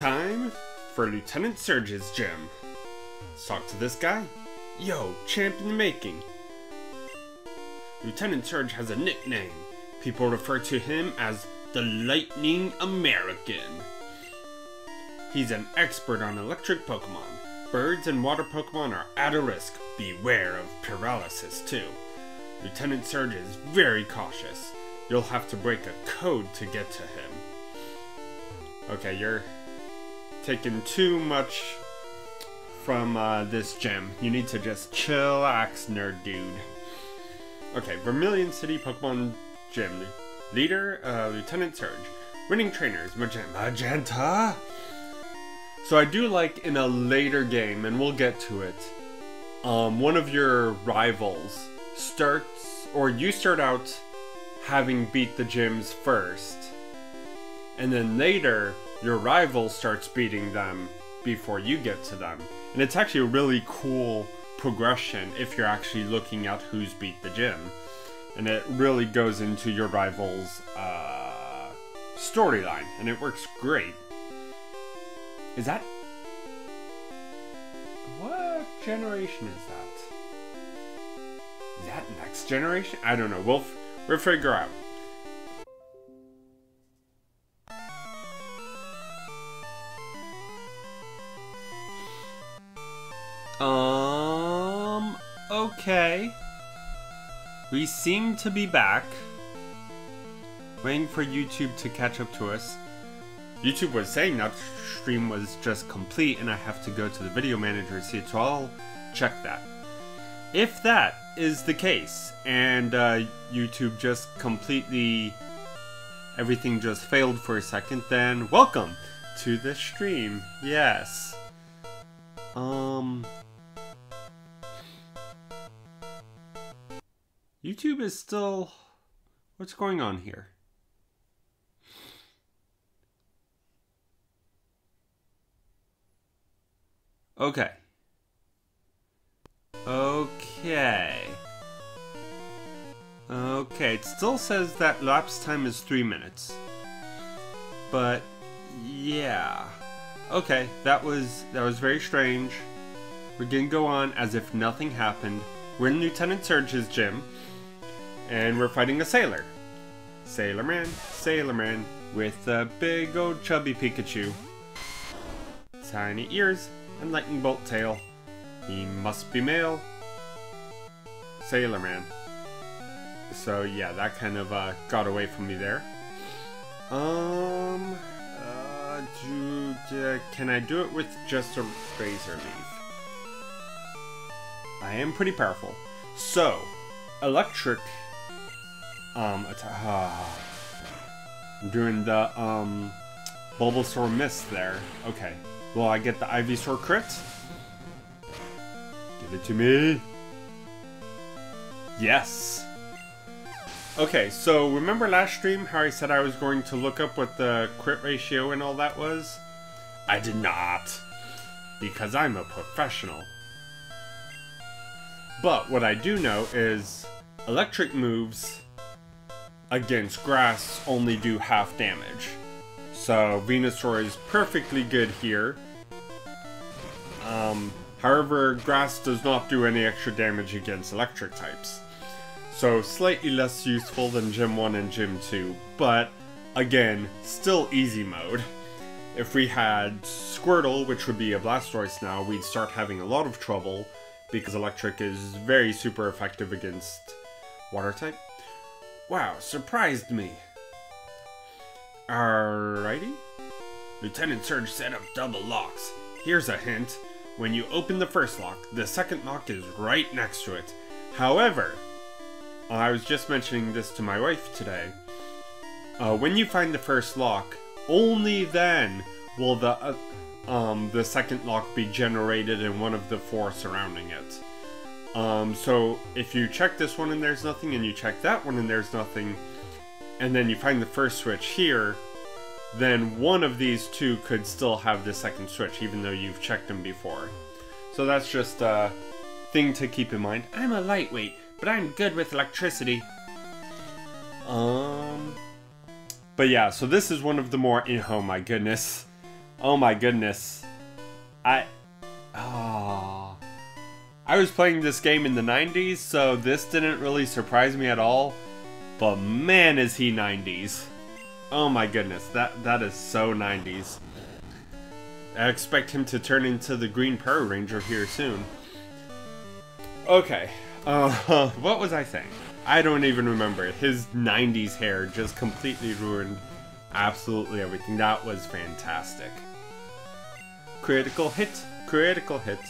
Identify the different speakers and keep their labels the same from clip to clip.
Speaker 1: Time for Lieutenant Surge's gym. Let's talk to this guy. Yo, champ in the making. Lieutenant Surge has a nickname. People refer to him as the Lightning American. He's an expert on electric Pokemon. Birds and water Pokemon are at a risk. Beware of paralysis too. Lieutenant Surge is very cautious. You'll have to break a code to get to him. Okay, you're taking too much from this gym. You need to just chillax, nerd dude. Okay, Vermilion City Pokemon Gym. Leader, Lieutenant Surge. Winning trainers, Magenta. So I do like in a later game, and we'll get to it, one of your rivals starts, or you start out having beat the gyms first, and then later your rival starts beating them before you get to them. And it's actually a really cool progression if you're actually looking at who's beat the gym. And it really goes into your rival's storyline, and it works great. Is that... what generation is that? Is that next generation? I don't know. We'll figure out. Okay. We seem to be back. Waiting for YouTube to catch up to us. YouTube was saying that stream was just complete and I have to go to the video manager to see it, so I'll check that. If that is the case, and YouTube just completely... everything just failed for a second, then welcome to the stream. Yes. YouTube is still... what's going on here? Okay. Okay, it still says that lapse time is 3 minutes. But, yeah. Okay, that was very strange. We're gonna go on as if nothing happened. We're in Lieutenant Surge's gym, and we're fighting a sailor. Sailor Man, with a big old chubby Pikachu. Tiny ears and lightning bolt tail. He must be male. Sailor Man. So yeah, that kind of got away from me there. Can I do it with just a razor leaf? I am pretty powerful. So, electric, I'm doing the, Bulbasaur Mist there. Okay. Will I get the Ivysaur crit? Give it to me. Yes. Okay, so remember last stream how I said I was going to look up what the crit ratio and all that was? I did not, because I'm a professional. But what I do know is electric moves against grass only do half damage. So Venusaur is perfectly good here. However, grass does not do any extra damage against electric types. So slightly less useful than Gym 1 and Gym 2, but again, still easy mode. If we had Squirtle, which would be a Blastoise now, we'd start having a lot of trouble because electric is very super effective against water type. Wow, surprised me. Alrighty. Lieutenant Surge set up double locks. Here's a hint. When you open the first lock, the second lock is right next to it. However, I was just mentioning this to my wife today. When you find the first lock, only then will the second lock be generated in one of the 4 surrounding it. So if you check this one and there's nothing, and you check that one and there's nothing, and then you find the first switch here, then one of these 2 could still have the second switch, even though you've checked them before. So that's just a thing to keep in mind. I'm a lightweight, but I'm good with electricity. But yeah, so this is one of the more... oh my goodness. Oh my goodness. I was playing this game in the 90s, so this didn't really surprise me at all. But man, is he 90s. Oh my goodness, that is so 90s. I expect him to turn into the Green Power Ranger here soon. Okay, what was I saying? I don't even remember. His 90s hair just completely ruined absolutely everything. That was fantastic. Critical hit, critical hit.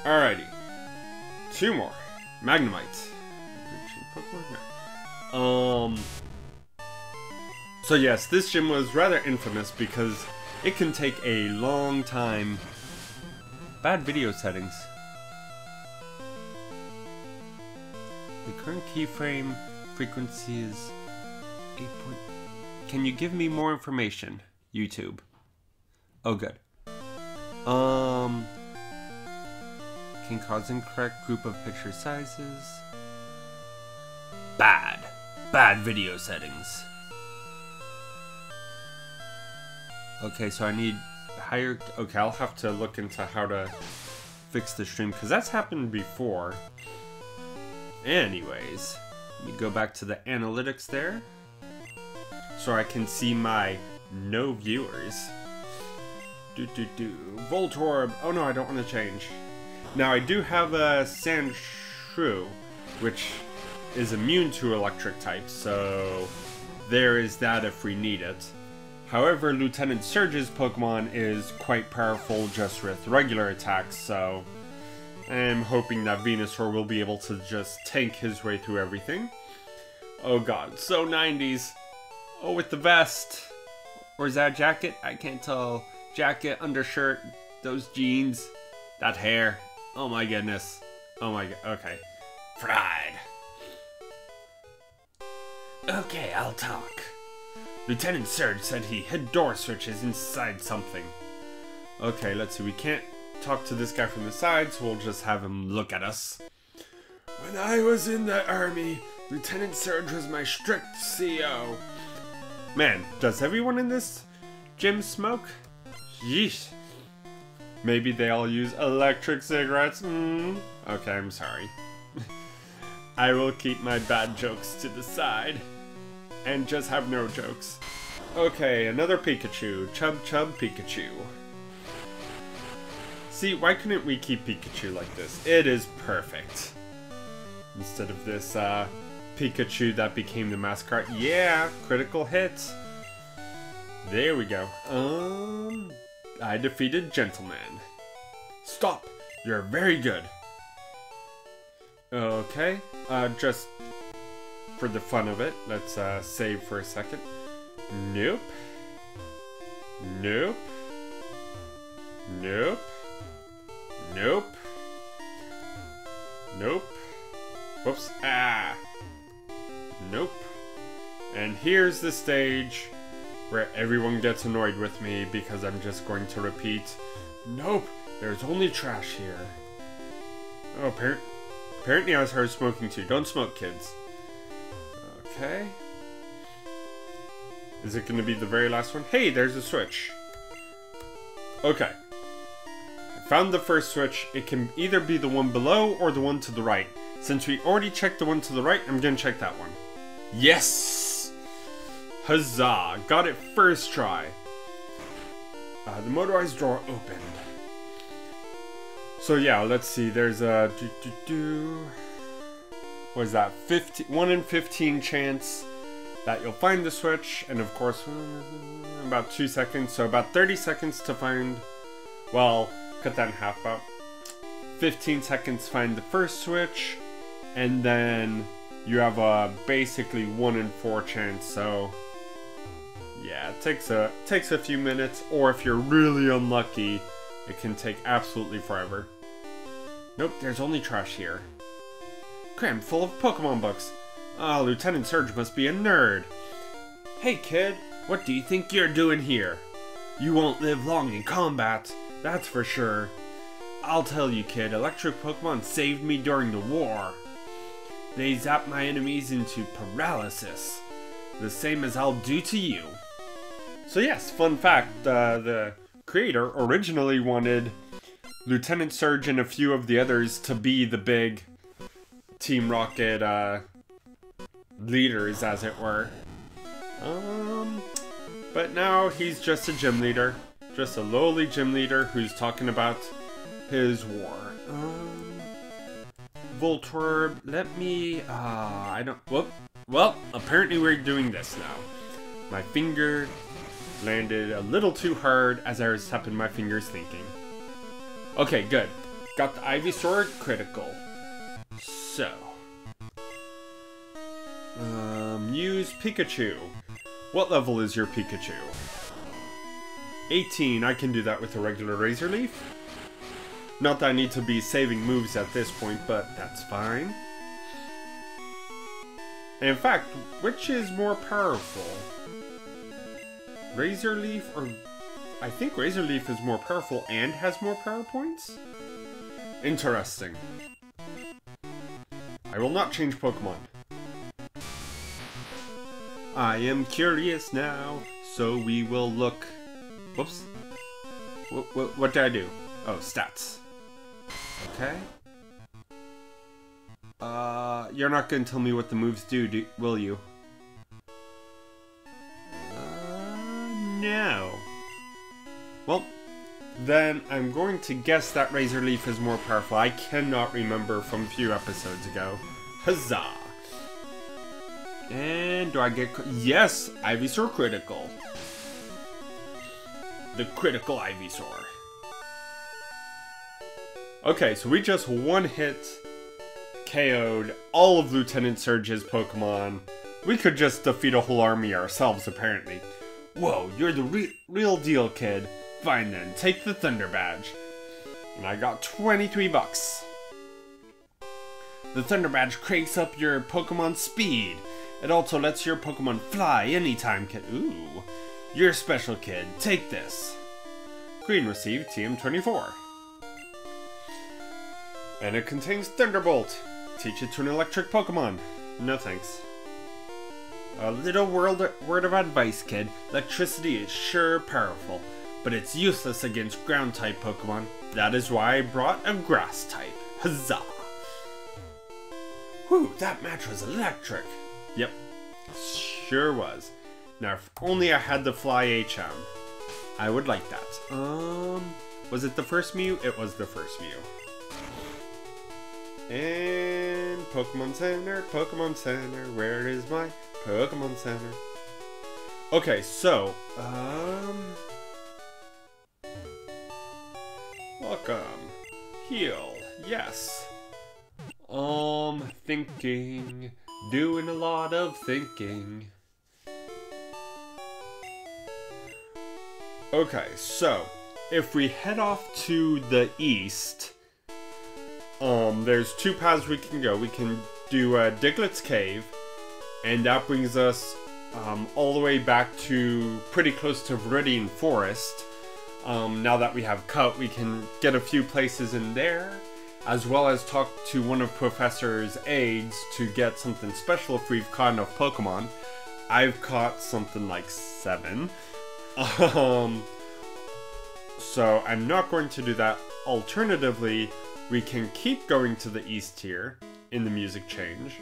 Speaker 1: Alrighty. 2 more. Magnemite. So yes, this gym was rather infamous because it can take a long time. Bad video settings. The current keyframe frequency is 8. Can you give me more information, YouTube? Oh, good. Can cause incorrect group of picture sizes. Bad video settings. Okay, so I need higher. Okay, I'll have to look into how to fix the stream because that's happened before. Anyways, let me go back to the analytics there so I can see my no viewers. Voltorb. Oh no, I don't want to change. Now I do have a Sandshrew, which is immune to electric types, so there is that if we need it. However, Lieutenant Surge's Pokemon is quite powerful just with regular attacks, so I'm hoping that Venusaur will be able to just tank his way through everything. Oh god, so 90s. Oh, with the vest. Or is that a jacket? I can't tell. Jacket, undershirt, those jeans, that hair. Oh my goodness. Oh my god. Okay. Fried. Okay, I'll talk. Lieutenant Surge said he hid door switches inside something. Okay, let's see. We can't talk to this guy from the side, so we'll just have him look at us. When I was in the army, Lieutenant Surge was my strict CO. Man, does everyone in this gym smoke? Yeesh. Maybe they all use electric cigarettes. Okay, I'm sorry. I will keep my bad jokes to the side. And just have no jokes. Okay, another Pikachu. Chub Pikachu. See, why couldn't we keep Pikachu like this? It is perfect. Instead of this Pikachu that became the mascot. Yeah, critical hit. There we go. I defeated Gentleman. Stop! You're very good. Okay, just for the fun of it, let's save for a second. Nope. Nope. Nope. Nope. Nope. Whoops. Ah. Nope. And here's the stage where everyone gets annoyed with me because I'm just going to repeat, nope, there's only trash here. Oh, apparently I started smoking too. Don't smoke, kids. Okay. Is it going to be the very last one? Hey, there's a switch. Okay. I found the first switch. It can either be the one below or the one to the right. Since we already checked the one to the right, I'm going to check that one. Yes! Huzzah! Got it first try. The motorized door opened. So yeah, let's see. There's a... What is that? 1 in 15 chance that you'll find the switch. And of course, about 2 seconds. So about 30 seconds to find... Well, cut that in half. About 15 seconds to find the first switch. And then you have a basically 1 in 4 chance. So yeah, it takes a few minutes. Or if you're really unlucky, it can take absolutely forever. Nope, there's only trash here. Crammed full of Pokemon books. Ah, Lieutenant Surge must be a nerd. Hey kid, what do you think you're doing here? You won't live long in combat, that's for sure. I'll tell you kid, electric Pokemon saved me during the war. They zap my enemies into paralysis. The same as I'll do to you. So yes, fun fact, the creator originally wanted Lieutenant Surge and a few of the others to be the big Team Rocket leaders, as it were. But now he's just a gym leader. Just a lowly gym leader who's talking about his war. Voltorb, let me, I don't, whoop. Well, apparently we're doing this now. My finger landed a little too hard as I was tapping my fingers thinking. Okay, good. Got the Ivysaur critical. So. Use Pikachu. What level is your Pikachu? 18, I can do that with a regular Razor Leaf. Not that I need to be saving moves at this point, but that's fine. And in fact, which is more powerful? Razor Leaf or... I think Razor Leaf is more powerful and has more power points? Interesting. I will not change Pokemon. I am curious now, so we will look... Whoops. What did I do? Oh, stats. Okay. You're not gonna tell me what the moves do, will you? No. Well, then I'm going to guess that Razor Leaf is more powerful. I cannot remember from a few episodes ago. Huzzah! And do I get... Yes! Ivysaur critical. The critical Ivysaur. Okay, so we just one-hit KO'd all of Lieutenant Surge's Pokemon. We could just defeat a whole army ourselves, apparently. Whoa, you're the real deal, kid. Fine then, take the Thunder Badge. And I got 23 bucks. The Thunder Badge cranks up your Pokemon speed. It also lets your Pokemon fly anytime, kid. Ooh, you're a special, kid. Take this. Green received TM24. And it contains Thunderbolt. Teach it to an electric Pokemon. No thanks. A little word of advice, kid. Electricity is sure powerful, but it's useless against ground-type Pokemon. That is why I brought a grass-type. Huzzah! Whew, that match was electric. Yep, sure was. Now, if only I had the Fly HM. I would like that. Was it the first Mew? It was the first Mew. And Pokemon Center, where is my Pokemon Center? Okay, so, welcome. Heal, yes. Thinking. Doing a lot of thinking. Okay, so, if we head off to the east, there's two paths we can go. We can do Diglett's Cave, and that brings us all the way back to pretty close to Viridian Forest. Now that we have Cut, we can get a few places in there, as well as talk to one of Professor's aides to get something special if we've caught enough Pokemon. I've caught something like 7. So I'm not going to do that. Alternatively, we can keep going to the east here in the music change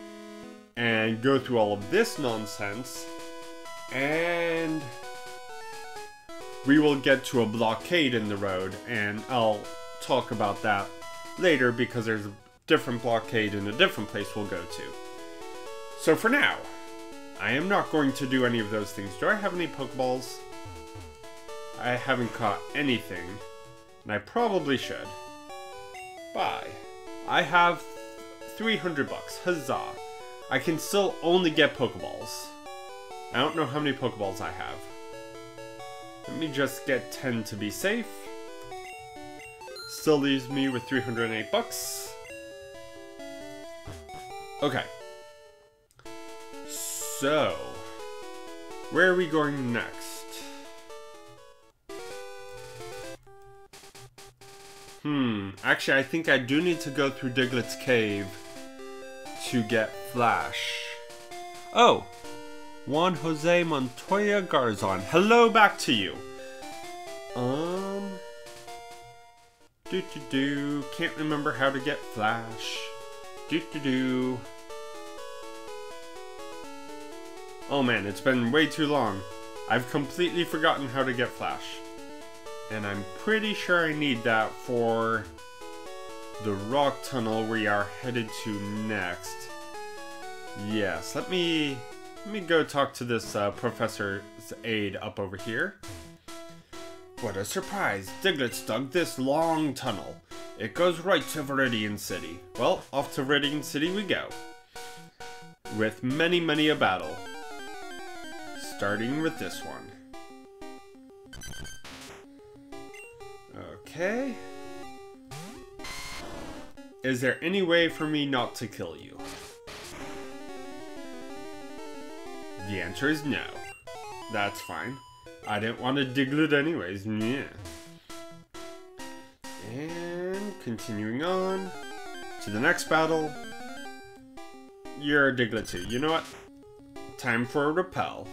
Speaker 1: and go through all of this nonsense, and we will get to a blockade in the road, and I'll talk about that later because there's a different blockade in a different place we'll go to. So for now, I am not going to do any of those things. Do I have any Pokeballs? I haven't caught anything, and I probably should. Bye. I have 300 bucks. Huzzah. I can still only get Pokeballs. I don't know how many Pokeballs I have. Let me just get 10 to be safe. Still leaves me with 308 bucks. Okay. So, where are we going next? Actually, I think I do need to go through Diglett's Cave to get Flash. Oh! Juan Jose Montoya Garzon. Hello back to you. Can't remember how to get Flash. Oh man, it's been way too long. I've completely forgotten how to get Flash. And I'm pretty sure I need that for the rock tunnel we are headed to next. Yes, let me go talk to this professor's aide up over here. What a surprise! Diglett's dug this long tunnel. It goes right to Viridian City. Well, off to Viridian City we go. With many a battle. Starting with this one. Okay. Is there any way for me not to kill you? The answer is no. That's fine. I didn't want to Diglett anyways. Yeah. And continuing on to the next battle. You're a Diglett too. You know what? Time for a repel.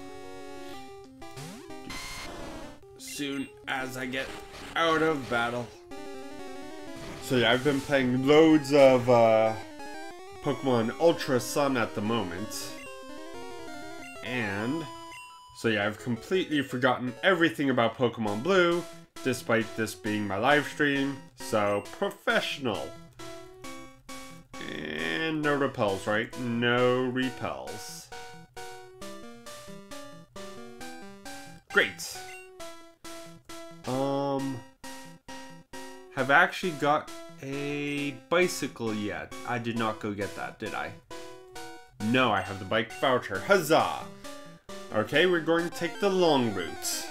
Speaker 1: Soon as I get out of battle. So yeah, I've been playing loads of Pokemon Ultra Sun at the moment. And so yeah, I've completely forgotten everything about Pokemon Blue, despite this being my live stream. So professional. And no repels, right? No repels. Great. Have I actually got a bicycle yet? I did not go get that, did I? No, I have the bike voucher. Huzzah! Okay, we're going to take the long route.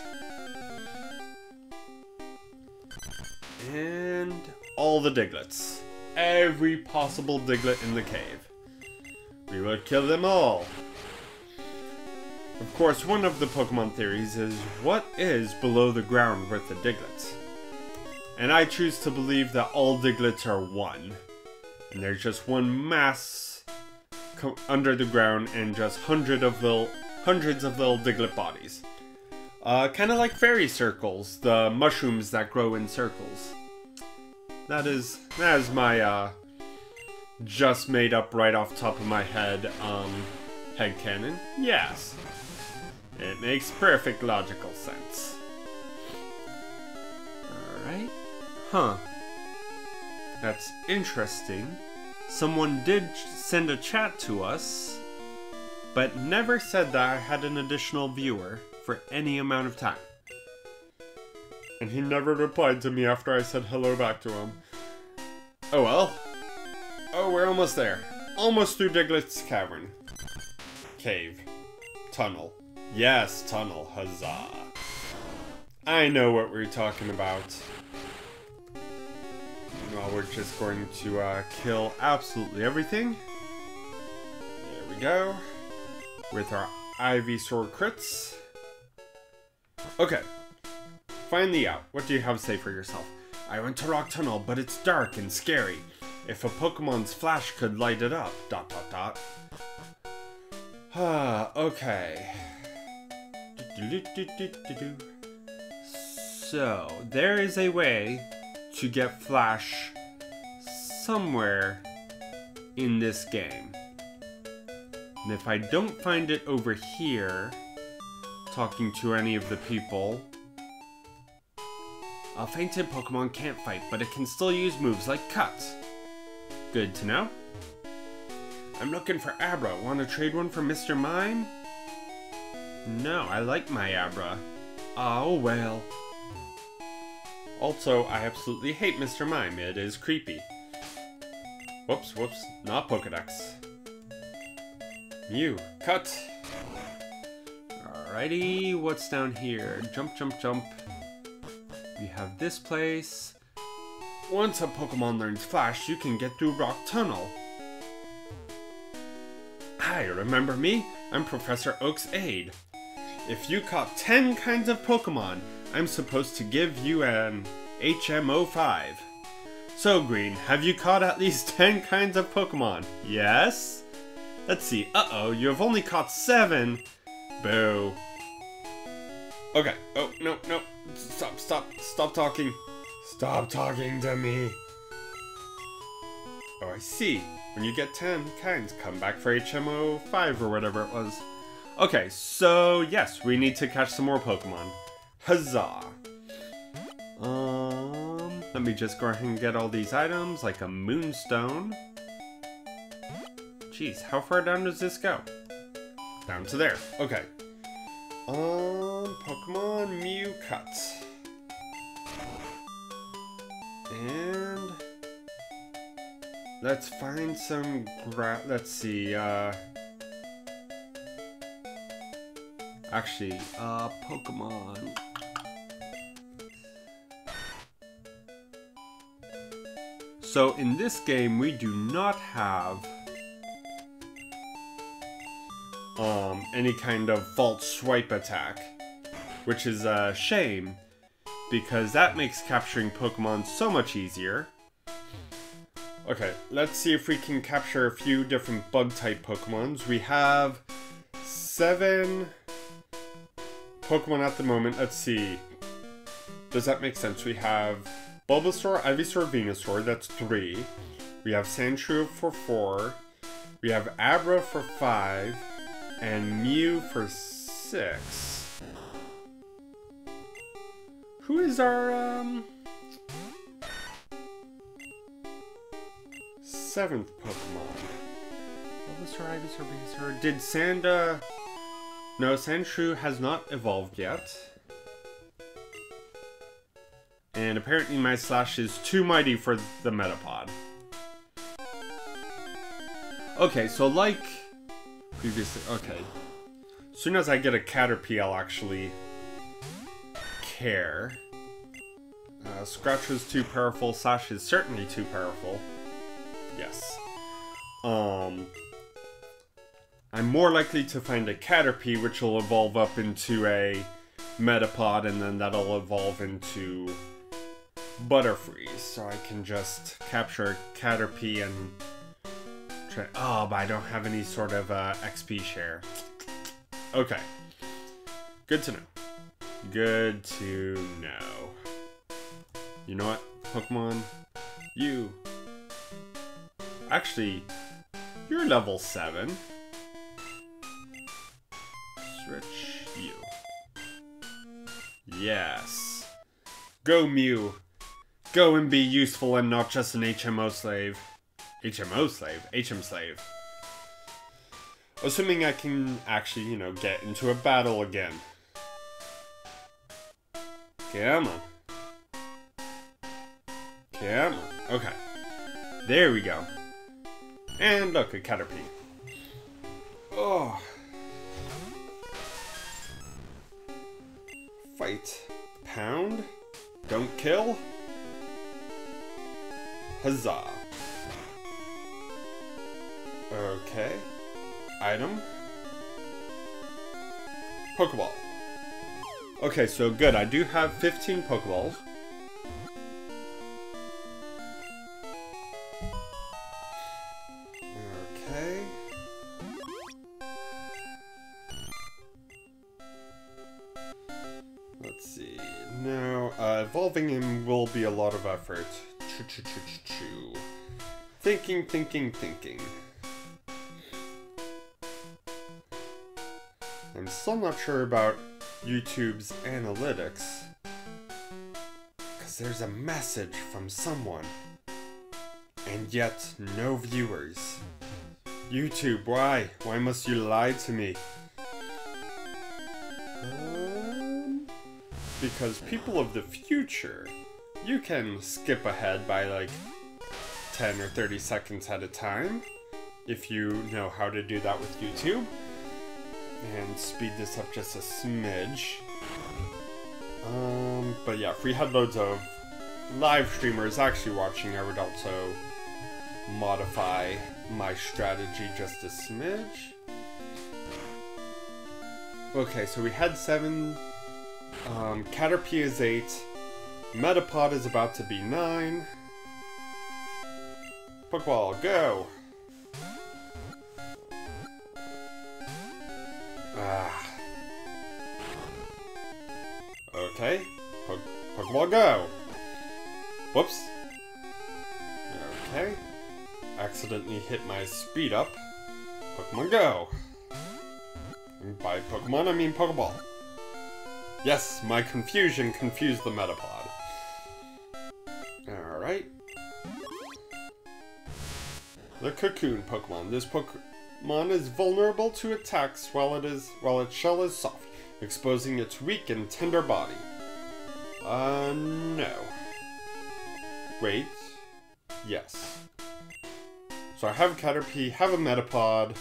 Speaker 1: And all the Digletts. Every possible Diglett in the cave. We will kill them all. Of course, one of the Pokemon theories is, what is below the ground with the Digletts? And I choose to believe that all Digletts are one. And there's just one mass under the ground and just hundreds of little Diglett bodies. Kind of like fairy circles, the mushrooms that grow in circles. That is my just made up right off top of my head headcanon. Yes. It makes perfect logical sense. Alright. Huh. That's interesting. Someone did send a chat to us, but never said that I had an additional viewer for any amount of time. And he never replied to me after I said hello back to him. Oh well. Oh, we're almost there. Almost through Diglett's cavern. Cave. Tunnel. Yes, tunnel. Huzzah. I know what we're talking about. Well, we're just going to kill absolutely everything. There we go. With our Ivysaur crits. Okay. Finally out. What do you have to say for yourself? I went to Rock Tunnel, but it's dark and scary. If a Pokemon's flash could light it up. ... Okay. So, there is a way to get Flash somewhere in this game. And if I don't find it over here, talking to any of the people, a fainted Pokemon can't fight, but it can still use moves like Cut. Good to know. I'm looking for Abra. Want to trade one for Mr. Mime? No, I like my Abra. Oh well. Also, I absolutely hate Mr. Mime. It is creepy. Whoops, not Pokedex. Mew, Cut. Alrighty, what's down here? Jump. We have this place. Once a Pokemon learns Flash, you can get through Rock Tunnel. Hi, remember me? I'm Professor Oak's aide. If you caught 10 kinds of Pokemon, I'm supposed to give you an HM05. So, Green, have you caught at least 10 kinds of Pokemon? Yes? Let's see. Uh-oh, you have only caught 7. Boo. Okay. Oh, no. Stop talking. Stop talking to me. Oh, I see. When you get 10 kinds, come back for HM05 or whatever it was. Okay, so yes, we need to catch some more Pokemon. Huzzah! Let me just go ahead and get all these items, like a Moonstone. Jeez, how far down does this go? Down to there. Okay. Pokemon Mew Cut. And let's find some let's see, actually, Pokemon. So in this game, we do not have any kind of false swipe attack, which is a shame, because that makes capturing Pokemon so much easier. Okay, let's see if we can capture a few different bug-type Pokemons. We have 7 Pokemon at the moment. Let's see. Does that make sense? We have Bulbasaur, Ivysaur, Venusaur. That's 3. We have Sandshrew for 4. We have Abra for 5. And Mew for 6. Who is our, 7th Pokemon? Bulbasaur, Ivysaur, Venusaur. Did No, Sandshrew has not evolved yet. And apparently my Slash is too mighty for the Metapod. Okay, so like previously, okay. As soon as I get a Caterpie, I'll actually care. Scratch was too powerful. Slash is certainly too powerful. Yes. I'm more likely to find a Caterpie, which will evolve up into a Metapod, and then that'll evolve into Butterfree. So I can just capture a Caterpie and try. Oh, but I don't have any sort of XP share. Okay. Good to know. Good to know. You know what, Pokemon? You. Actually, you're level 7. Switch you. Yes. Go, Mew. Go and be useful and not just an HMO slave. HMO slave? HM slave. Assuming I can actually, you know, get into a battle again. Come on. Come on. Okay. There we go. And look, a Caterpie. Oh. Fight. Pound. Don't kill. Huzzah. Okay. Item. Pokeball. Okay, so good. I do have 15 Pokeballs. Okay. Let's see. Now, evolving him will be a lot of effort. Thinking. I'm still not sure about YouTube's analytics, because there's a message from someone, and yet no viewers. YouTube, why? Why must you lie to me? Because people of the future, you can skip ahead by like 10 or 30 seconds at a time, if you know how to do that with YouTube. And speed this up just a smidge. But yeah, if we had loads of live streamers actually watching, I would also modify my strategy just a smidge. Okay, so we had 7. Caterpie is 8. Metapod is about to be 9. Pokeball, go! Okay. Pokeball, go! Whoops. Okay. Accidentally hit my speed up. Pokemon Go. And by Pokemon, I mean Pokeball. Yes, my confusion confused the Metapod. Alright. The Cocoon Pokemon. This Pokemon is vulnerable to attacks while its shell is soft, exposing its weak and tender body. No. Wait. Yes. So I have Caterpie, have a Metapod.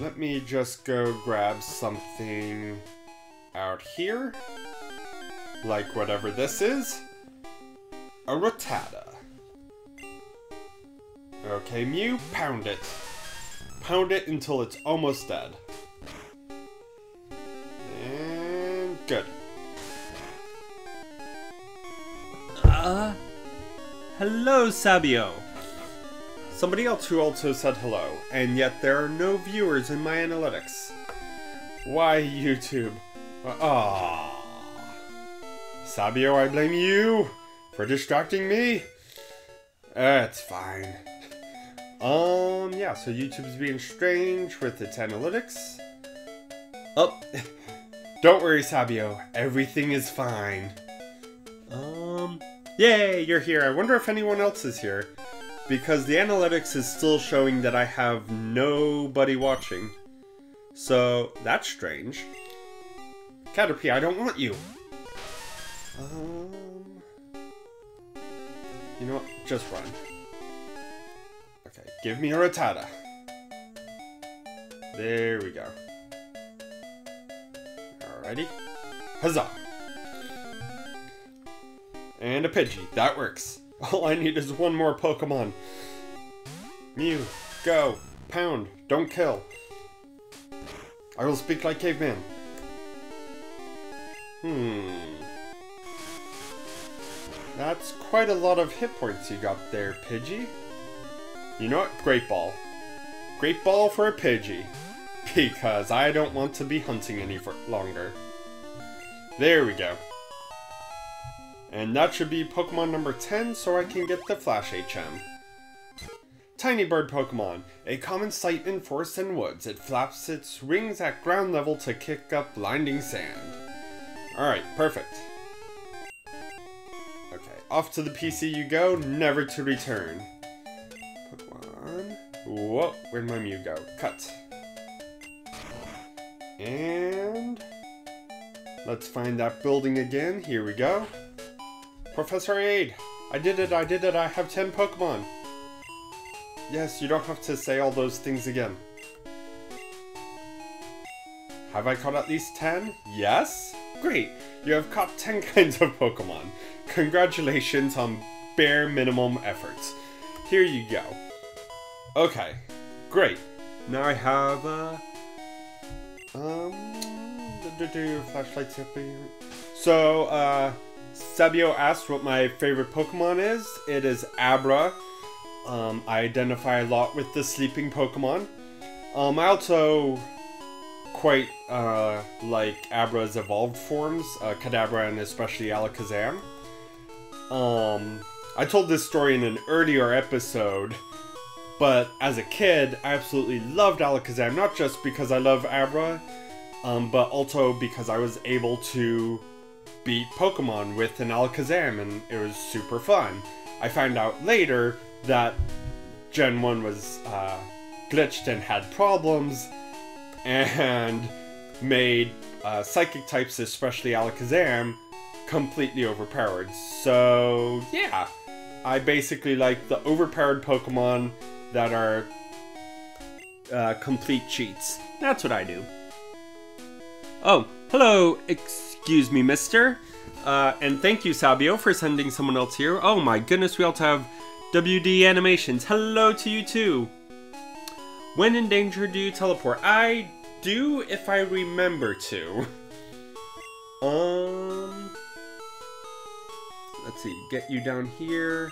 Speaker 1: Let me just go grab something out here. Like whatever this is. A Rattata. Okay, Mew, pound it. Pound it until it's almost dead. And good.
Speaker 2: Hello, Sabio.
Speaker 1: Somebody else who also said hello, and yet there are no viewers in my analytics. Why, YouTube? Sabio, I blame you for distracting me. It's fine. Yeah, so YouTube's being strange with its analytics. Oh, don't worry, Sabio. Everything is fine. Yay, you're here. I wonder if anyone else is here. Because the analytics is still showing that I have nobody watching. So, that's strange. Caterpie, I don't want you. You know what? Just run. Okay, give me a Rattata. There we go. Alrighty. Huzzah! And a Pidgey. That works. All I need is one more Pokemon. Mew, go. Pound. Don't kill. I will speak like caveman. That's quite a lot of hit points you got there, Pidgey. You know what? Great Ball. Great Ball for a Pidgey. Because I don't want to be hunting any longer. There we go. And that should be Pokemon number 10, so I can get the Flash HM. Tiny bird Pokemon. A common sight in forests and woods. It flaps its wings at ground level to kick up blinding sand. Alright, perfect. Okay, off to the PC you go, never to return. Pokemon. Whoa, where'd my Mew go? Cut. And let's find that building again. Here we go. Professor Aid! I did it, I have 10 Pokemon! Yes, you don't have to say all those things again. Have I caught at least 10? Yes? Great! You have caught 10 kinds of Pokemon. Congratulations on bare minimum efforts. Here you go. Okay, great. Now I have, flashlights up here. So, Sabio asked what my favorite Pokemon is. It is Abra. I identify a lot with the sleeping Pokemon. I also quite like Abra's evolved forms, Kadabra and especially Alakazam. I told this story in an earlier episode, but as a kid, I absolutely loved Alakazam, not just because I love Abra, but also because I was able to beat Pokemon with an Alakazam, and it was super fun. I found out later that Gen 1 was glitched and had problems, and made Psychic types, especially Alakazam, completely overpowered. So, yeah. I basically like the overpowered Pokemon that are complete cheats.
Speaker 2: That's what I do. Oh, hello, excuse me, mister. And thank you, Sabio, for sending someone else here. Oh my goodness, we also have WD Animations. Hello to you too. When in danger, do you teleport? I do if I remember to. Let's see, get you down here.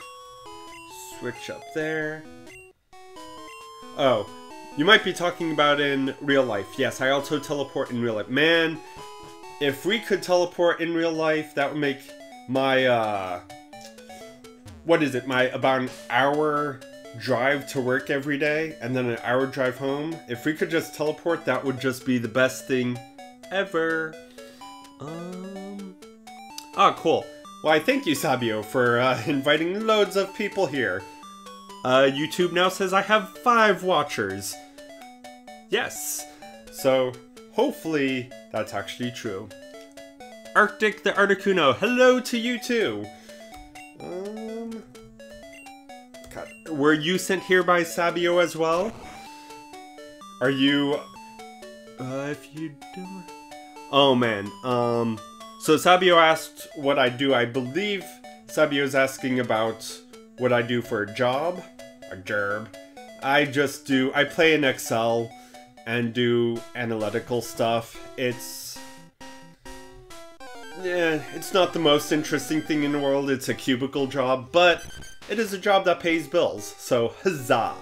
Speaker 2: Switch up there. Oh, you might be talking about in real life. Yes, I also teleport in real life. Man, if we could teleport in real life, that would make
Speaker 1: my, what is it, my about an hour drive to work every day, and then an hour drive home. If we could just teleport, that would just be the best thing ever. Oh, cool. Why, thank you, Sabio, for inviting loads of people here. YouTube now says I have 5 watchers. Yes. So, hopefully, that's actually true. Arctic the Articuno, hello to you too. God, were you sent here by Sabio as well? Are you... if you do... Oh man, so Sabio asked what I do. I believe Sabio's asking about what I do for a job. A gerb. I play in Excel and do analytical stuff. It's not the most interesting thing in the world. It's a cubicle job, but it is a job that pays bills. So huzzah.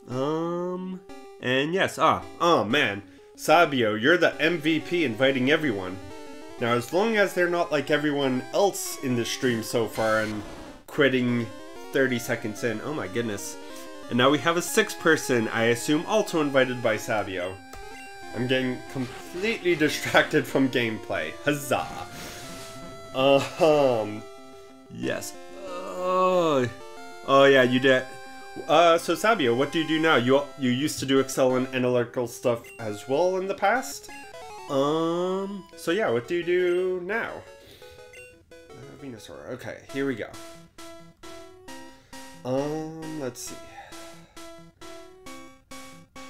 Speaker 1: And yes, oh man. Sabio, you're the MVP inviting everyone. Now, as long as they're not like everyone else in the stream so far and quitting 30 seconds in. Oh my goodness. And now we have a 6th person, I assume also invited by Sabio. I'm getting completely distracted from gameplay. Huzzah. Yes. Oh yeah, you did. So Sabio, what do you do now? You used to do Excel and analytical stuff as well in the past? So yeah, what do you do now? Venusaur, okay, here we go. Let's see.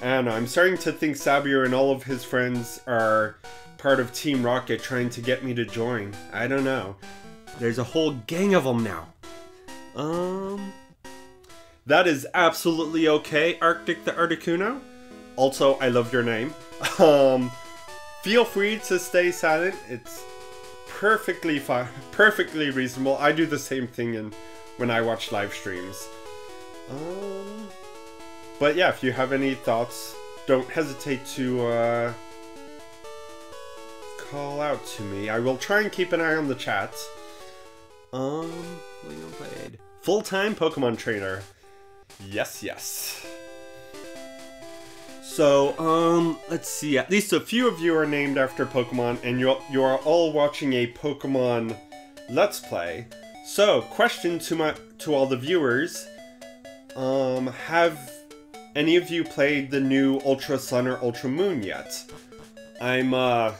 Speaker 1: I don't know, I'm starting to think Sabio and all of his friends are part of Team Rocket trying to get me to join. I don't know. There's a whole gang of them now. That is absolutely okay, Arctic the Articuno. Also, I love your name. Feel free to stay silent. It's perfectly fine, perfectly reasonable. I do the same thing when I watch live streams. But yeah, if you have any thoughts, don't hesitate to call out to me. I will try and keep an eye on the chat. Full-time Pokemon trainer. Yes, yes. So, let's see. At least a few of you are named after Pokemon, and you are all watching a Pokemon Let's Play. So, question to all the viewers: have any of you played the new Ultra Sun or Ultra Moon yet? I'm about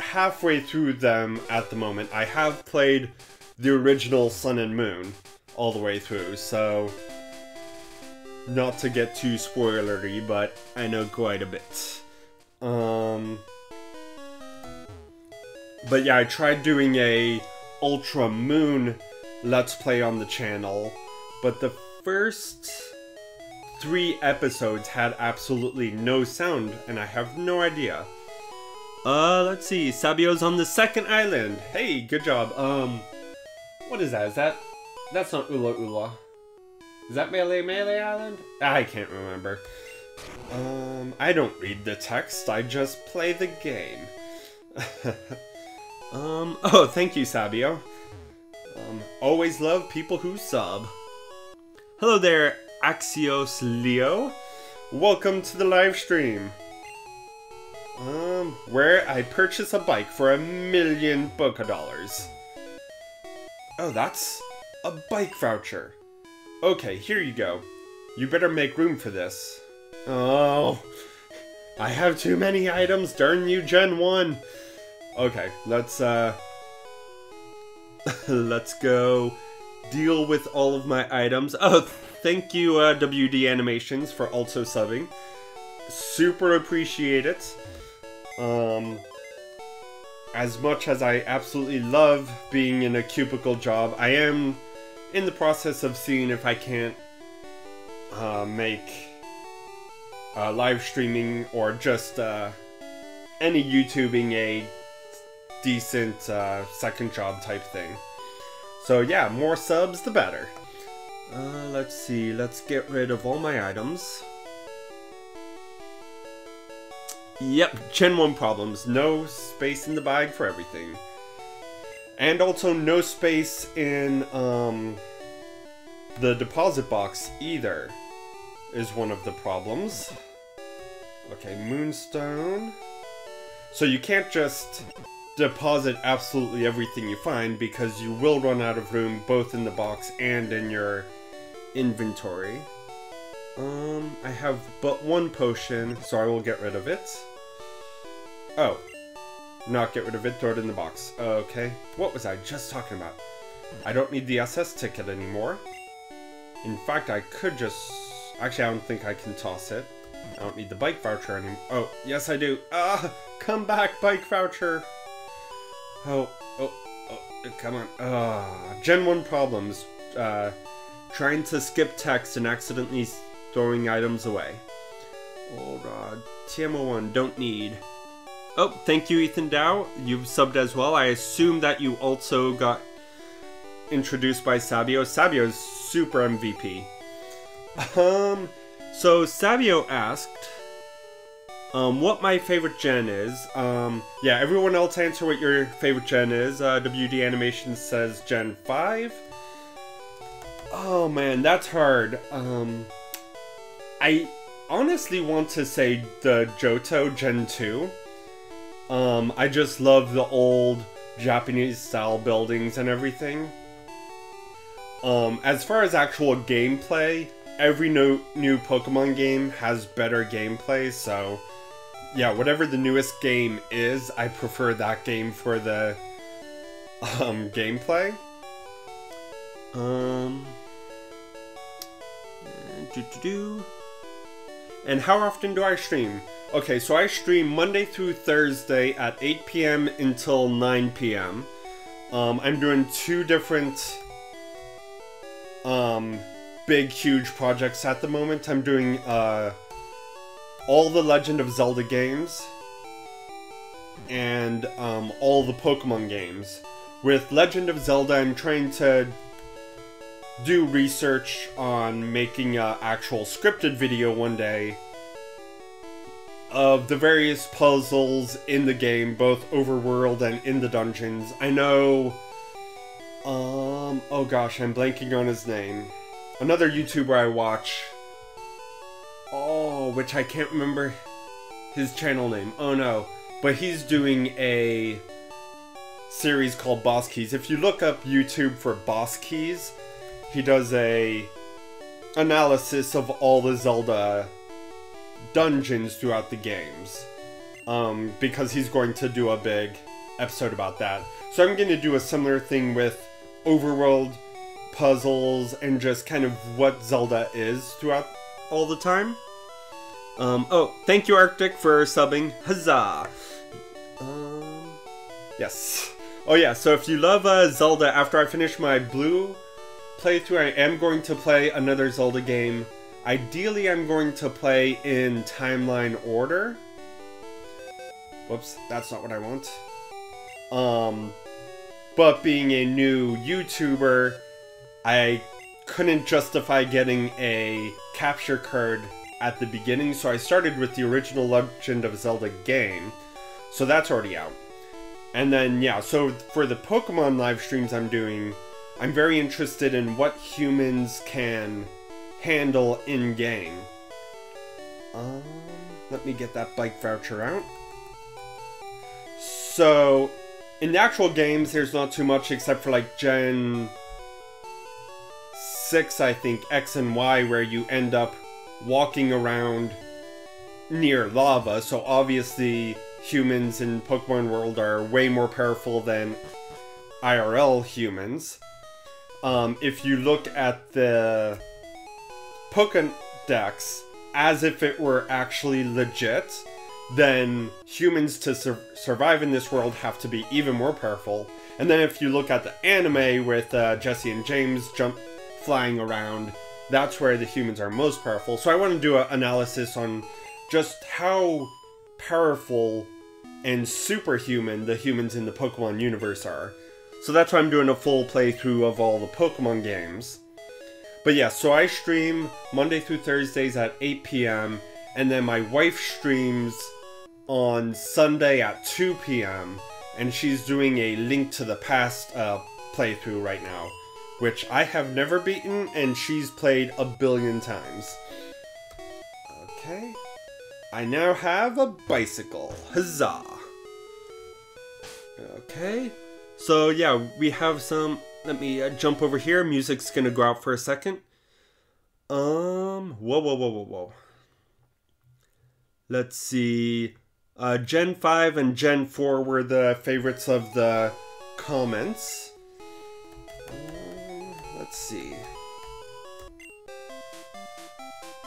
Speaker 1: halfway through them at the moment. I have played the original Sun and Moon all the way through, so not to get too spoilery, but I know quite a bit. But yeah, I tried doing a Ultra Moon Let's Play on the channel, but the first 3 episodes had absolutely no sound, and I have no idea. Let's see, Sabio's on the 2nd island. Hey, good job. What is that? That's not Ula Ula. Is that Melee Island? I can't remember. I don't read the text, I just play the game. Oh, thank you, Sabio. Always love people who sub. Hello there, Axios Leo. Welcome to the live stream. Where I purchase a bike for $1,000,000 Poké. Oh, that's a bike voucher. Okay, here you go. You better make room for this. Oh, I have too many items, darn you, Gen 1. Okay, let's go deal with all of my items. Oh, thank you, WD Animations, for also subbing. Super appreciate it. As much as I absolutely love being in a cubicle job, I am in the process of seeing if I can't make live streaming or just any YouTubing a decent second job type thing. So yeah, more subs the better. Let's see, let's get rid of all my items.
Speaker 2: Yep, Gen 1 problems. No space in the bag for everything. And also no space in the deposit box either is one of the problems. Okay, Moonstone. So you can't just deposit absolutely everything you find because you will run out of room both in the box and in your inventory. I have but one potion, so I will get rid of it. Oh. Not get rid of it, throw it in the box. Okay. What was I just talking about? I don't need the SS ticket anymore. In fact, I could just... Actually, I don't think I can toss it. I don't need the bike voucher anymore. Oh, yes I do. Come back, bike voucher. Oh, come on. Gen 1 problems. Trying to skip text and accidentally throwing items away. Oh god. TMO1, don't need. Oh, thank you, Ethan Dow. You've subbed as well. I assume that you also got introduced by Sabio. Sabio's super MVP. So Sabio asked, what my favorite gen is. Yeah, everyone else answer what your favorite gen is. WD Animation says Gen 5. Oh man, that's hard. I honestly want to say the Johto Gen 2. I just love the old Japanese style buildings and everything. As far as actual gameplay, every new Pokemon game has better gameplay, so yeah, whatever the newest game is, I prefer that game for the gameplay. And how often do I stream? Okay, so I stream Monday through Thursday at 8 p.m. until 9 p.m. I'm doing 2 different big, huge projects at the moment. I'm doing all the Legend of Zelda games and all the Pokemon games. With Legend of Zelda, I'm trying to do research on making an actual scripted video one day of the various puzzles in the game, both overworld and in the dungeons. I know, oh gosh, I'm blanking on his name. Another YouTuber I watch, which I can't remember his channel name. Oh no, but he's doing a series called Boss Keys. If you look up YouTube for Boss Keys, he does a analysis of all the Zelda dungeons throughout the games, because he's going to do a big episode about that. So I'm going to do a similar thing with overworld puzzles and just kind of what Zelda is throughout all the time. Oh, thank you Arctic for subbing. Huzzah! Yes. Oh yeah, so if you love Zelda, after I finish my blue playthrough, I am going to play another Zelda game. Ideally, I'm going to play in timeline order. Whoops, that's not what I want. But being a new YouTuber, I couldn't justify getting a capture card at the beginning, so I started with the original Legend of Zelda game. So that's already out. And then, yeah, so for the Pokemon live streams I'm doing, I'm very interested in what humans can handle in-game. Let me get that bike voucher out. So, in the actual games, there's not too much except for like Gen 6, I think, X and Y, where you end up walking around near lava. So obviously, humans in Pokemon World are way more powerful than IRL humans. If you look at the Pokédex as if it were actually legit, then humans to survive in this world have to be even more powerful. And then if you look at the anime with Jesse and James flying around, that's where the humans are most powerful. So I want to do an analysis on just how powerful and superhuman the humans in the Pokemon universe are. So that's why I'm doing a full playthrough of all the Pokemon games. But yeah, so I stream Monday through Thursdays at 8 p.m. and then my wife streams
Speaker 1: on Sunday at 2 p.m. and she's doing a Link to the Past playthrough right now, which I have never beaten and she's played a billion times. Okay. I now have a bicycle. Huzzah! Okay. So yeah, we have some... Let me jump over here. Music's gonna go out for a second. Whoa. Let's see. Gen 5 and Gen 4 were the favorites of the comments. Let's see.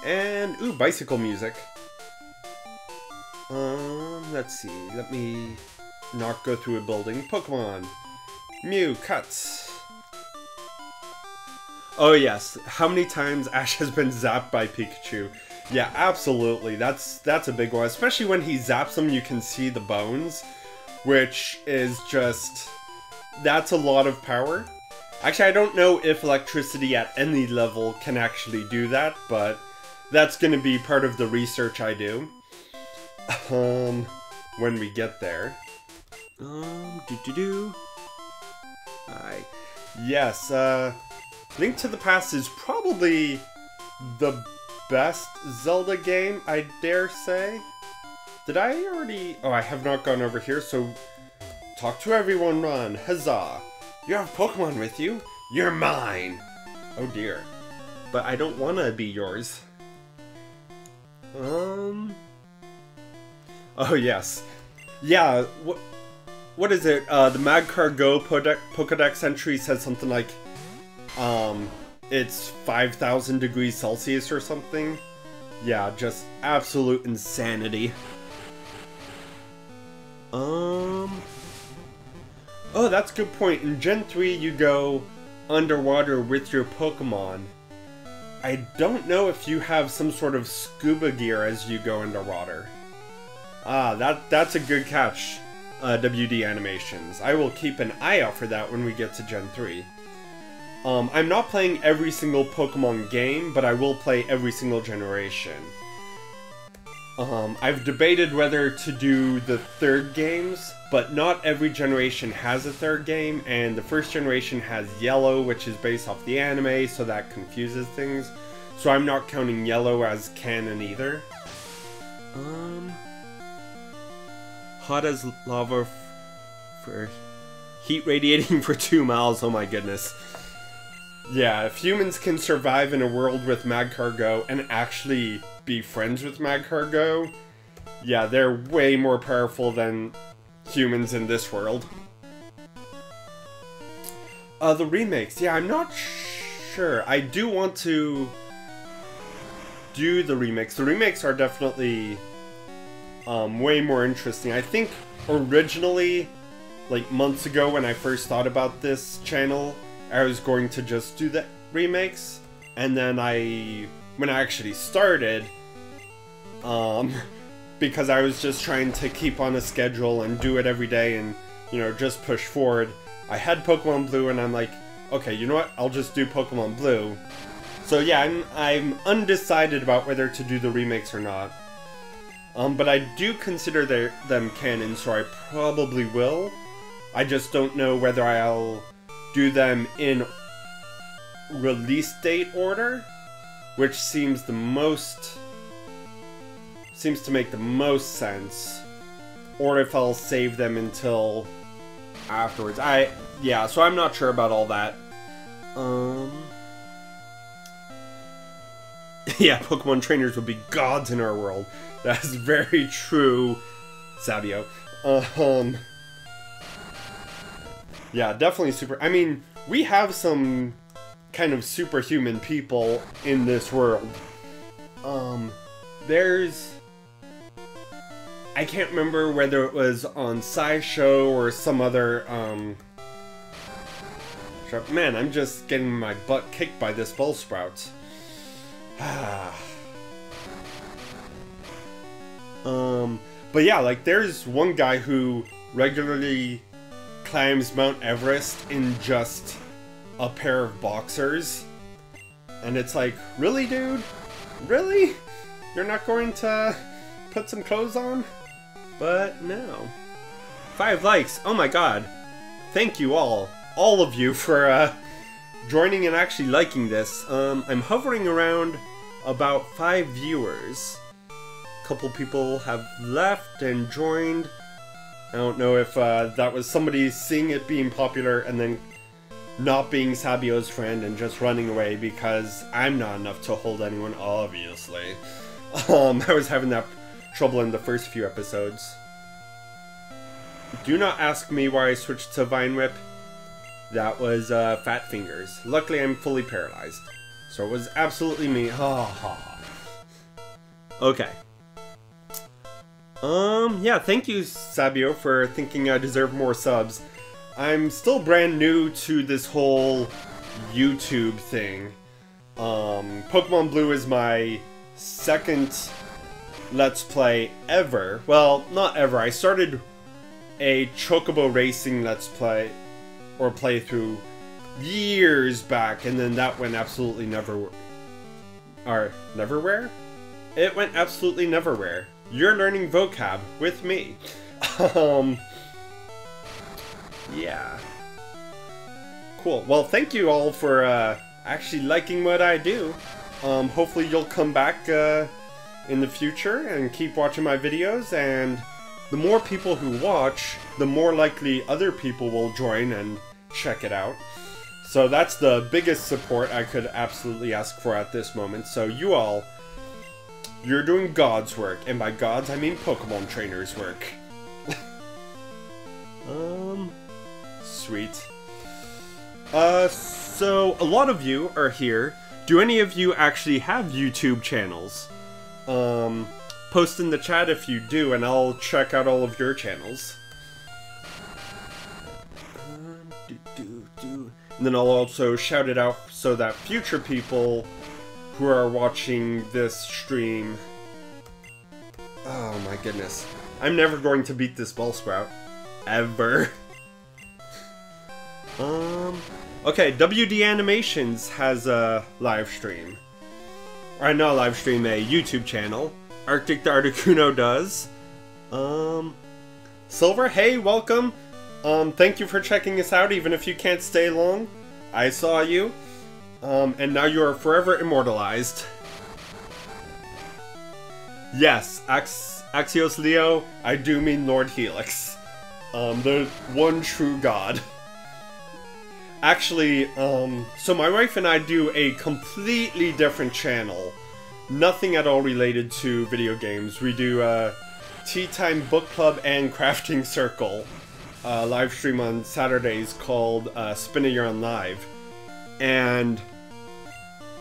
Speaker 1: And, ooh, bicycle music. Let's see. Let me not go through a building. Pokemon. Mew, cuts. Oh yes, how many times Ash has been zapped by Pikachu? Yeah, absolutely. That's a big one. Especially when he zaps them, you can see the bones, which is just... that's a lot of power. Actually, I don't know if electricity at any level can actually do that, but that's going to be part of the research I do. When we get there. Yes, Link to the Past is probably the best Zelda game, I dare say. Did I already... oh, I have not gone over here, so... talk to everyone, run. Huzzah. You have Pokemon with you? You're mine. Oh dear. But I don't want to be yours. Oh yes. Yeah, what is it? The Magcar Go Pokedex entry says something like... it's 5,000 degrees Celsius or something. Yeah, just absolute insanity. Oh, that's a good point. In Gen 3, you go underwater with your Pokemon. I don't know if you have some sort of scuba gear as you go underwater. Ah, that's a good catch, WD Animations. I will keep an eye out for that when we get to Gen 3. I'm not playing every single Pokemon game, but I will play every single generation. I've debated whether to do the third games, but not every generation has a third game, and the first generation has Yellow, which is based off the anime, so that confuses things. So I'm not counting Yellow as canon either. Hot as lava for heat radiating for 2 miles, oh my goodness. Yeah, if humans can survive in a world with Magcargo and actually be friends with Magcargo, yeah, they're way more powerful than humans in this world. The remakes, yeah, I'm not sure. I do want to do the remakes. The remakes are definitely way more interesting. I think originally, like months ago when I first thought about this channel, I was going to just do the remakes, and then when I actually started, because I was just trying to keep on a schedule and do it every day and, you know, just push forward, I had Pokemon Blue and I'm like, okay, you know what, I'll just do Pokemon Blue. So yeah, I'm undecided about whether to do the remakes or not. But I do consider them canon, so I probably will. I just don't know whether I'll do them in release date order, which seems to make the most sense, or if I'll save them until afterwards. Yeah, so I'm not sure about all that. Yeah, Pokemon trainers would be gods in our world. That's very true, Sabio. Yeah, definitely super... I mean, we have some kind of superhuman people in this world. There's... I can't remember whether it was on SciShow or some other, Man, I'm just getting my butt kicked by this Bullsprout. But yeah, like, there's one guy who regularly climbs Mount Everest in just a pair of boxers. And it's like, really, dude? Really? You're not going to put some clothes on?
Speaker 2: But no. 5 likes. Oh my god. Thank you all of you for joining and actually liking this. I'm hovering around about 5 viewers. A couple people have left and joined. I don't know if that was somebody seeing it being popular and then not being Sabio's friend and just running away, because I'm not enough to hold anyone, obviously. I was having that trouble in the first few episodes. Do not ask me why I switched to Vine Whip. That was Fat Fingers. Luckily, I'm fully paralyzed. So it was absolutely me. Okay. Yeah, thank you, Sabio, for thinking I deserve more subs. I'm still brand new to this whole YouTube thing. Pokemon Blue is my second Let's Play ever. Well, not ever. I started a Chocobo Racing Let's Play, or playthrough, years back, and then that went absolutely neverwhere. It went absolutely neverwhere. You're learning vocab with me. Yeah. Cool. Well, thank you all for actually liking what I do. Hopefully you'll come back in the future and keep watching my videos, and the more people who watch, the more likely other people will join and check it out. So that's the biggest support I could absolutely ask for at this moment. So you all, you're doing God's work, and by God's I mean Pokemon trainers' work. Sweet. So a lot of you are here. Do any of you actually have YouTube channels? Post in the chat if you do, and I'll check out all of your channels. And then I'll also shout it out so that future people who are watching this stream... Oh my goodness. I'm never going to beat this Bellsprout. Ever. Okay, WD Animations has a live stream. Or not a live stream, a YouTube channel. Arctic the Articuno does. Silver, hey, welcome. Thank you for checking us out, even if you can't stay long. I saw you. And now you are forever immortalized. Yes, Axios Leo, I do mean Lord Helix. The one true god. Actually, so my wife and I do a completely different channel. Nothing at all related to video games. We do Tea Time Book Club and Crafting Circle live stream on Saturdays called Spin a Yarn Live. And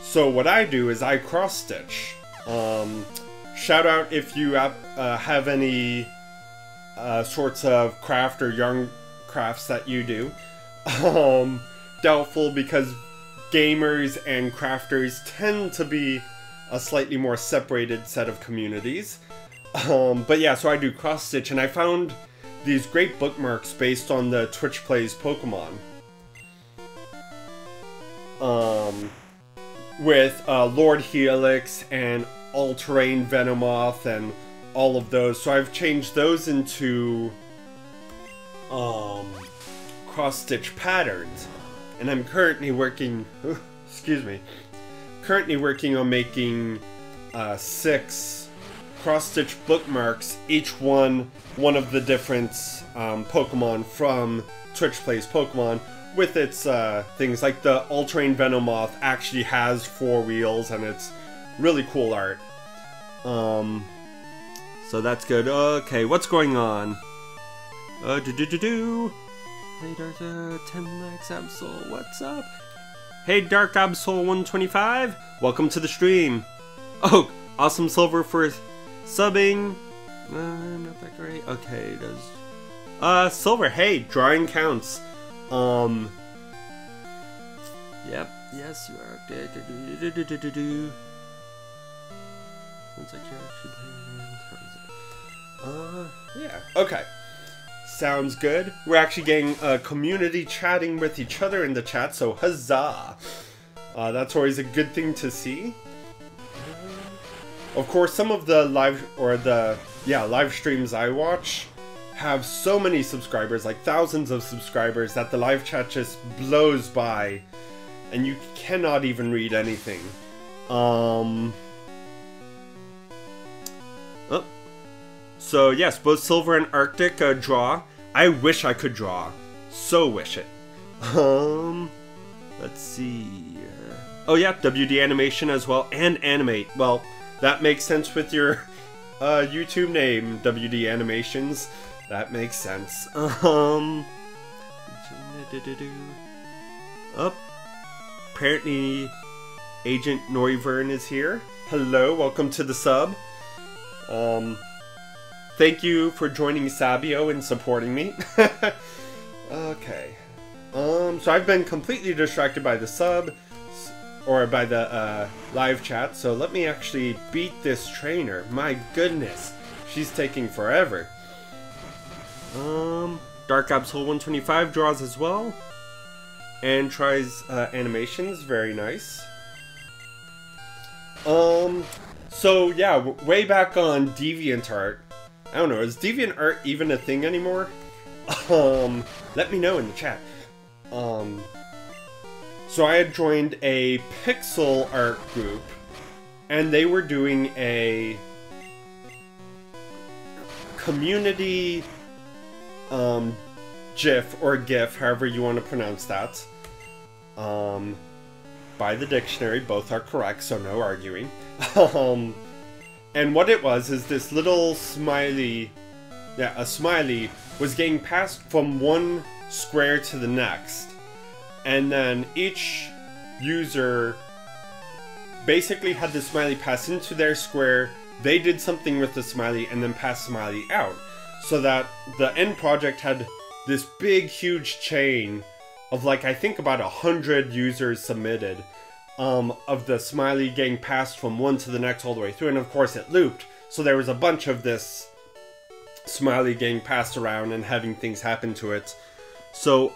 Speaker 2: so what I do is I cross stitch. Shout out if you have any sorts of craft or yarn crafts that you do. Doubtful, because gamers and crafters tend to be a slightly more separated set of communities. But yeah, so I do cross stitch, and I found these great bookmarks based on the Twitch Plays Pokemon. With Lord Helix and All-Terrain Venomoth and all of those. So I've changed those into cross-stitch patterns. And I'm currently working, currently working on making 6 cross-stitch bookmarks, each one of the different Pokemon from Twitch Plays Pokemon, with its things. Like the All-Terrain Venomoth actually has 4 wheels, and it's really cool art. So that's good. Okay, what's going on? Hey, Dark 10 likes, Absol, what's up? Hey, Dark Absol 125, welcome to the stream. Oh, awesome Silver for subbing. Not that great. Okay, does Silver, hey, drawing counts. Yep, yes, you are. Sounds like you're actually playing. Yeah, okay. Sounds good. We're actually getting community chatting with each other in the chat, so huzzah! That's always a good thing to see.
Speaker 1: Of course, some of the live streams I watch have so many subscribers, like thousands of subscribers, that the live chat just blows by and you cannot even read anything. Oh. So yes, both Silver and Arctic draw. I wish I could draw. So wish it. Let's see. Oh yeah, WD animation as well, and animate. Well, that makes sense with your YouTube name, WD Animations. That makes sense. Apparently Agent Noivern is here. Hello, welcome to the sub. Thank you for joining Sabio and supporting me. Okay. So I've been completely distracted by the sub, or by the live chat, so let me actually beat this trainer. My goodness, she's taking forever. Dark Absol 125 draws as well, and tries animations. Very nice. So yeah, way back on DeviantArt. I don't know, is DeviantArt even a thing anymore? Let me know in the chat. So I had joined a pixel art group, and they were doing a community GIF or GIF, however you want to pronounce that. By the dictionary, both are correct, so no arguing. And what it was is this little smiley, a smiley was getting passed from one square to the next. And then each user basically had the smiley pass into their square, they did something with the smiley, and then passed the smiley out. So that the end project had this big, huge chain of, like, I think about 100 users submitted, of the smiley getting passed from one to the next all the way through. And of course it looped, so there was a bunch of this smiley getting passed around and having things happen to it. So,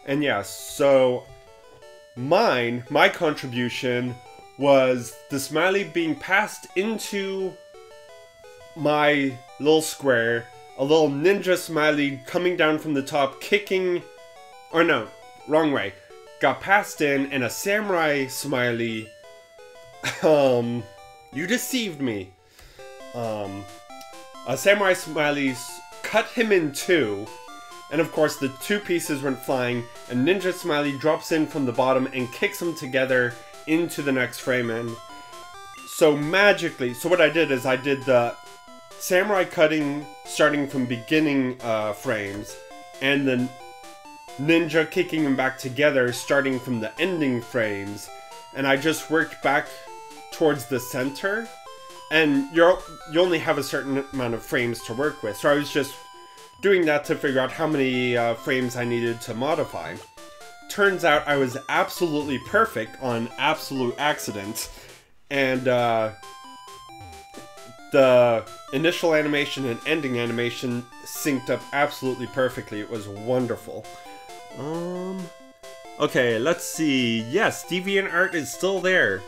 Speaker 1: and yeah, so my contribution was the smiley being passed into my little square, a little ninja smiley coming down from the top, kicking, or no, wrong way, got passed in, and a samurai smiley, you deceived me. A samurai smiley cut him in two, and of course the two pieces went flying, and Ninja Smiley drops in from the bottom and kicks them together into the next frame. And so magically, so what I did is I did the samurai cutting starting from beginning frames, and then ninja kicking them back together starting from the ending frames, and I just worked back towards the center, and you only have a certain amount of frames to work with, so I was just doing that to figure out how many frames I needed to modify. Turns out I was absolutely perfect on absolute accident, and the initial animation and ending animation synced up absolutely perfectly. It was wonderful. Okay, let's see. Yes, DeviantArt is still there.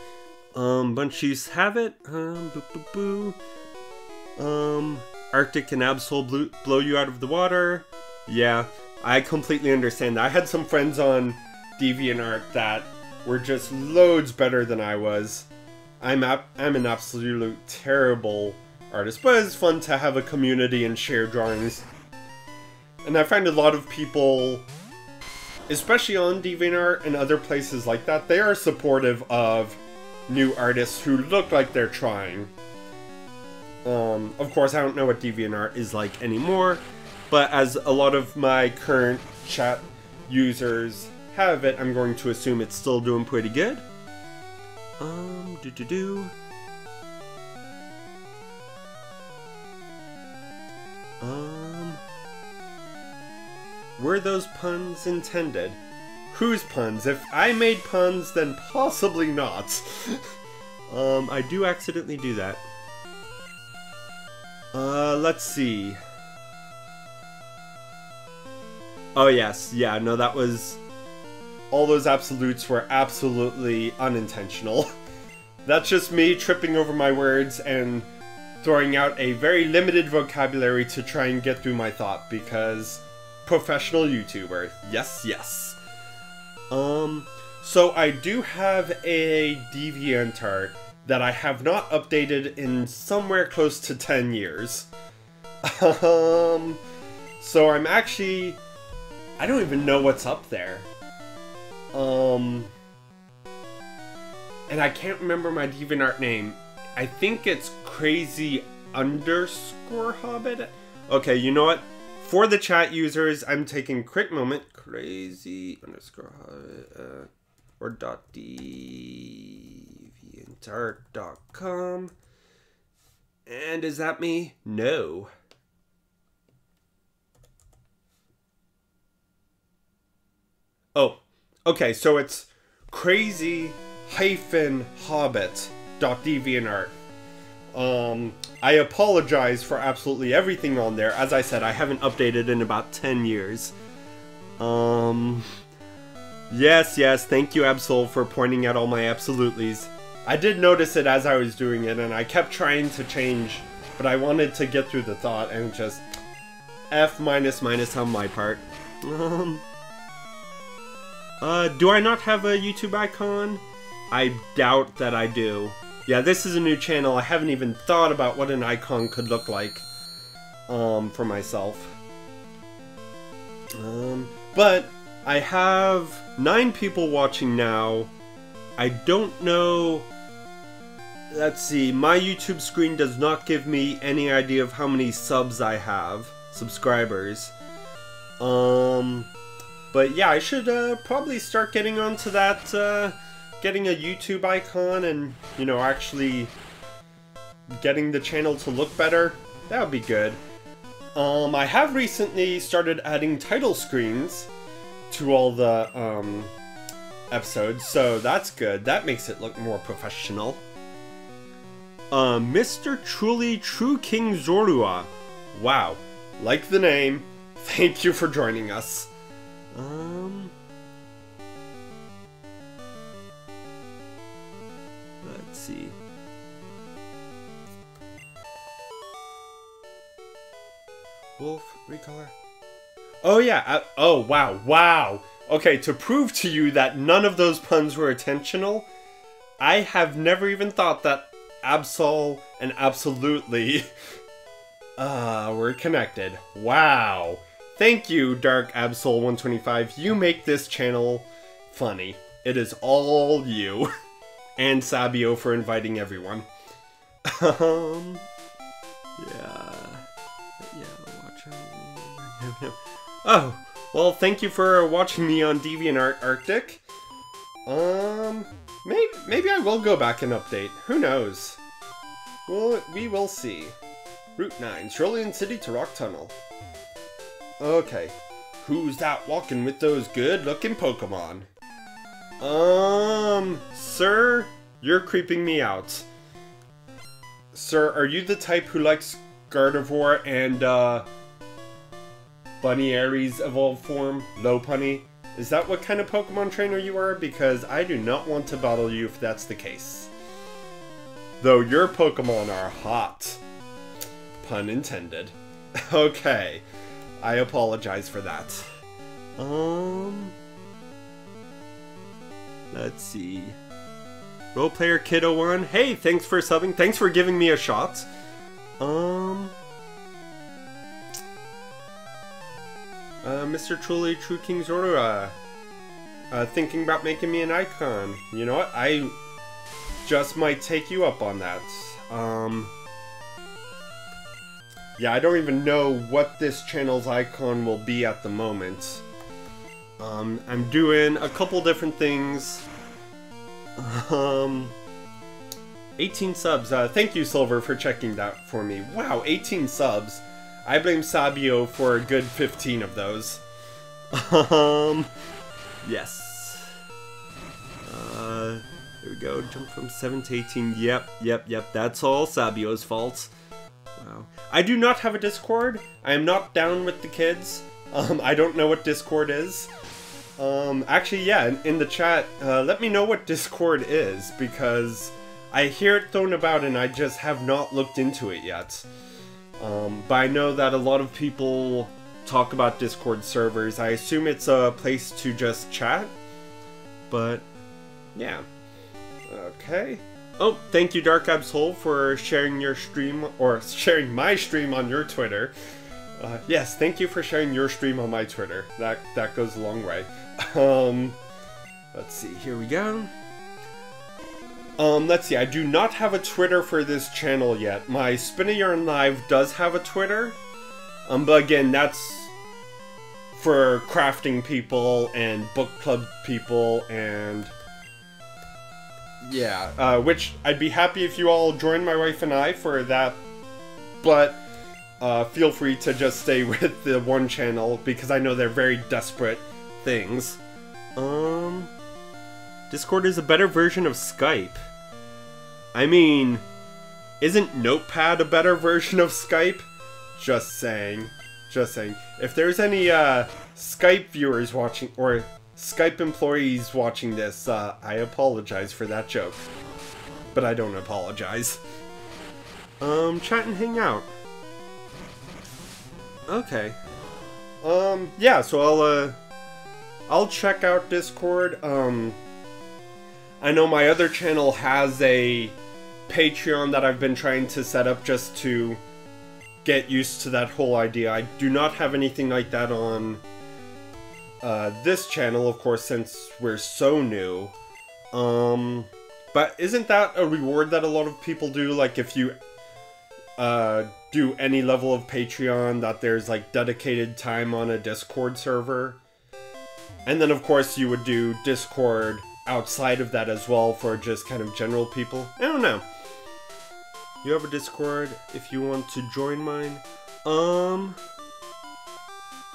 Speaker 1: Bunchies have it. Arctic and Absol blow you out of the water. Yeah, I completely understand that. I had some friends on DeviantArt that were just loads better than I was. I'm an absolute terrible artist, but it's fun to have a community and share drawings. And I find a lot of people, especially on DeviantArt and other places like that, they are supportive of new artists who look like they're trying. Of course, I don't know what DeviantArt is like anymore, but as a lot of my current chat users have it, I'm going to assume it's still doing pretty good. Were those puns intended? Whose puns? If I made puns, then possibly not. I do accidentally do that. Let's see. Oh yes, yeah, no, that was all those absolutes were absolutely unintentional. That's just me tripping over my words and throwing out a very limited vocabulary to try and get through my thought, because professional YouTuber, yes, yes. So I do have a DeviantArt that I have not updated in somewhere close to 10 years. So I'm actually, I don't even know what's up there. And I can't remember my DeviantArt name. I think it's crazy_hobbit. Okay, you know what? For the chat users, I'm taking a quick moment. Crazy_hobbit or .deviantart.com. And is that me? No. Oh, okay, so it's crazy-hobbit.deviantart. I apologize for absolutely everything on there. As I said, I haven't updated in about 10 years. Yes, thank you, Absol, for pointing out all my absolutely's. I did notice it as I was doing it, and I kept trying to change, but I wanted to get through the thought, and just F minus on my part. Do I not have a YouTube icon? I doubt that I do. Yeah, this is a new channel. I haven't even thought about what an icon could look like, for myself. But I have 9 people watching now. I don't know. Let's see. My YouTube screen does not give me any idea of how many subs I have, subscribers. But yeah, I should probably start getting onto that. Getting a YouTube icon and, you know, actually getting the channel to look better. That would be good. I have recently started adding title screens to all the episodes, so that's good. That makes it look more professional. Mr. Truly True King Zorua. Wow, like the name. Thank you for joining us. Let's see. Wolf, recolor. Oh yeah, oh wow. Okay, to prove to you that none of those puns were intentional, I have never even thought that Absol and Absolutely were connected. Wow. Thank you, Dark Absol 125. You make this channel funny. It is all you. And Sabio for inviting everyone. Yeah, watch out. Oh, well, thank you for watching me on DeviantArt Arctic. Maybe I will go back and update. Who knows? Well, we will see. Route 9, Cerulean City to Rock Tunnel. Okay. Who's that walking with those good-looking Pokemon? Sir, you're creeping me out. Sir, are you the type who likes Gardevoir and, Bunny Aries evolved form? Lopunny? Is that what kind of Pokemon trainer you are? Because I do not want to battle you if that's the case. Though your Pokemon are hot. Pun intended. Okay. I apologize for that. Let's see. Roleplayer Kiddo 1. Hey, thanks for subbing. Thanks for giving me a shot. Mr. Truly True King Zorua. Thinking about making me an icon. You know what? I just might take you up on that. Yeah, I don't even know what this channel's icon will be at the moment. I'm doing a couple different things. 18 subs. Thank you, Silver, for checking that for me. Wow, 18 subs. I blame Sabio for a good 15 of those. Yes. There we go. Jump from 7 to 18. Yep. That's all Sabio's fault. Wow. I do not have a Discord. I am not down with the kids. I don't know what Discord is. Actually, yeah, in the chat, let me know what Discord is, because I hear it thrown about and I just have not looked into it yet. But I know that a lot of people talk about Discord servers. I assume it's a place to just chat, but yeah. Okay. Oh, thank you, Dark Absol, for sharing your stream, or sharing my stream on your Twitter. Yes, thank you for sharing your stream on my Twitter. That goes a long way. Let's see, here we go. Let's see, I do not have a Twitter for this channel yet. My Spin a Yarn Live does have a Twitter. But again, that's for crafting people and book club people and... yeah, which I'd be happy if you all join my wife and I for that, but feel free to just stay with the one channel because I know they're very desperate things. Discord is a better version of Skype. I mean, isn't Notepad a better version of Skype? Just saying. Just saying. If there's any Skype viewers watching, or Skype employees watching this, I apologize for that joke. But I don't apologize. Chat and hang out. Okay. Yeah, so I'll check out Discord. I know my other channel has a Patreon that I've been trying to set up just to get used to that whole idea. I do not have anything like that on this channel, of course, since we're so new. But isn't that a reward that a lot of people do? Like, if you do any level of Patreon, that there's like dedicated time on a Discord server. And then of course you would do Discord outside of that as well for just kind of general people. I don't know. You have a Discord if you want to join mine.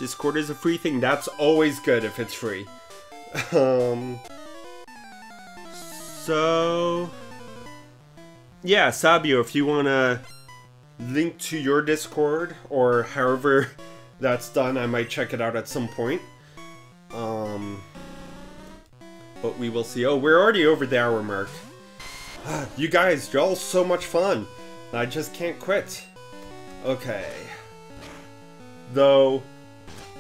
Speaker 1: Discord is a free thing. That's always good if it's free. So yeah, Sabio, if you wanna link to your Discord, or however that's done, I might check it out at some point. But we will see. Oh, we're already over the hour mark. You guys, you're all so much fun. I just can't quit. Okay. Though,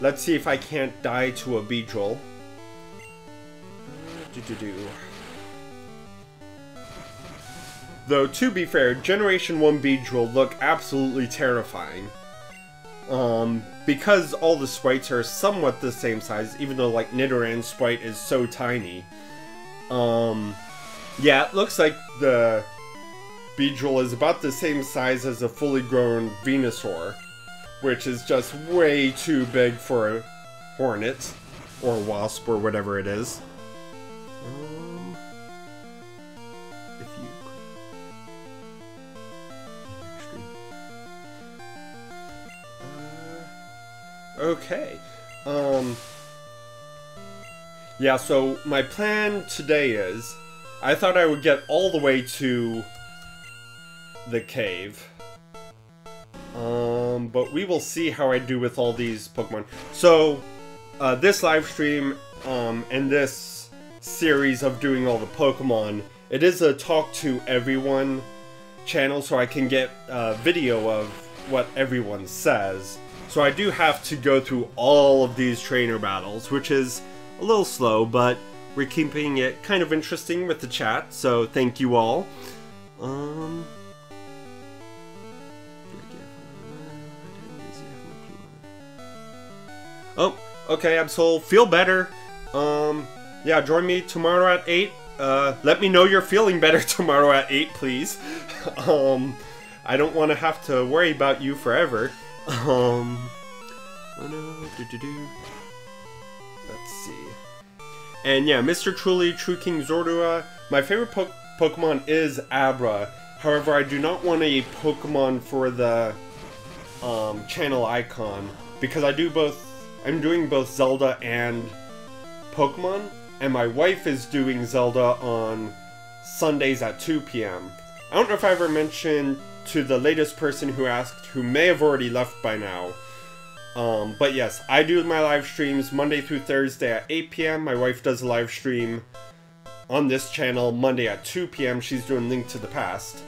Speaker 1: let's see if I can't die to a Beedrill. Though, to be fair, Generation 1 Beedrill look absolutely terrifying. Because all the sprites are somewhat the same size, even though, like, Nidorann's sprite is so tiny. Yeah, it looks like the Beedrill is about the same size as a fully grown Venusaur, which is just way too big for a Hornet, or Wasp, or whatever it is. Okay. Yeah, so my plan today is, I thought I would get all the way to the cave. But we will see how I do with all these Pokemon. So, this live stream, and this series of doing all the Pokemon, it is a talk to everyone channel, so I can get a video of what everyone says. So I do have to go through all of these trainer battles, which is a little slow, but we're keeping it kind of interesting with the chat, so thank you all. Oh, okay, Absol, feel better. Yeah, join me tomorrow at 8. Let me know you're feeling better tomorrow at 8, please. I don't want to have to worry about you forever. Oh no, let's see. And yeah, Mr. Truly, True King Zordua, my favorite Pokemon is Abra. However, I do not want a Pokemon for the channel icon, because I'm doing both Zelda and Pokemon, and my wife is doing Zelda on Sundays at 2 p.m. I don't know if I ever mentioned to the latest person who asked, who may have already left by now, But yes, I do my live streams Monday through Thursday at 8 p.m. My wife does a live stream on this channel Monday at 2 p.m. She's doing Link to the Past.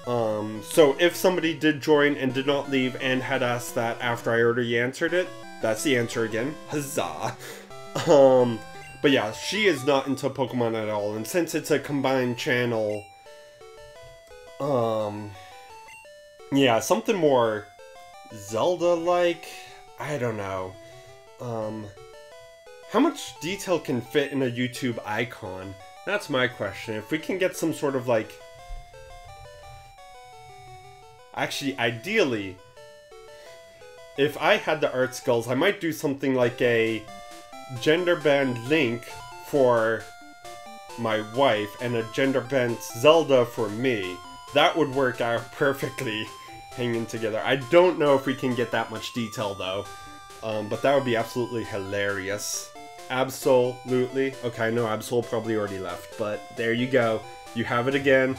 Speaker 1: So if somebody did join and did not leave and had asked that after I already answered it, that's the answer again. Huzzah! But yeah, she is not into Pokemon at all, and since it's a combined channel, yeah, something more Zelda-like, I don't know. How much detail can fit in a YouTube icon? That's my question. If we can get some sort of like... Actually, ideally, if I had the art skills, I might do something like a gender-band Link for my wife and a gender-bent Zelda for me. That would work out perfectly hanging together. I don't know if we can get that much detail though, but that would be absolutely hilarious. Absolutely. Okay, I know Absol probably already left, but there you go. You have it again.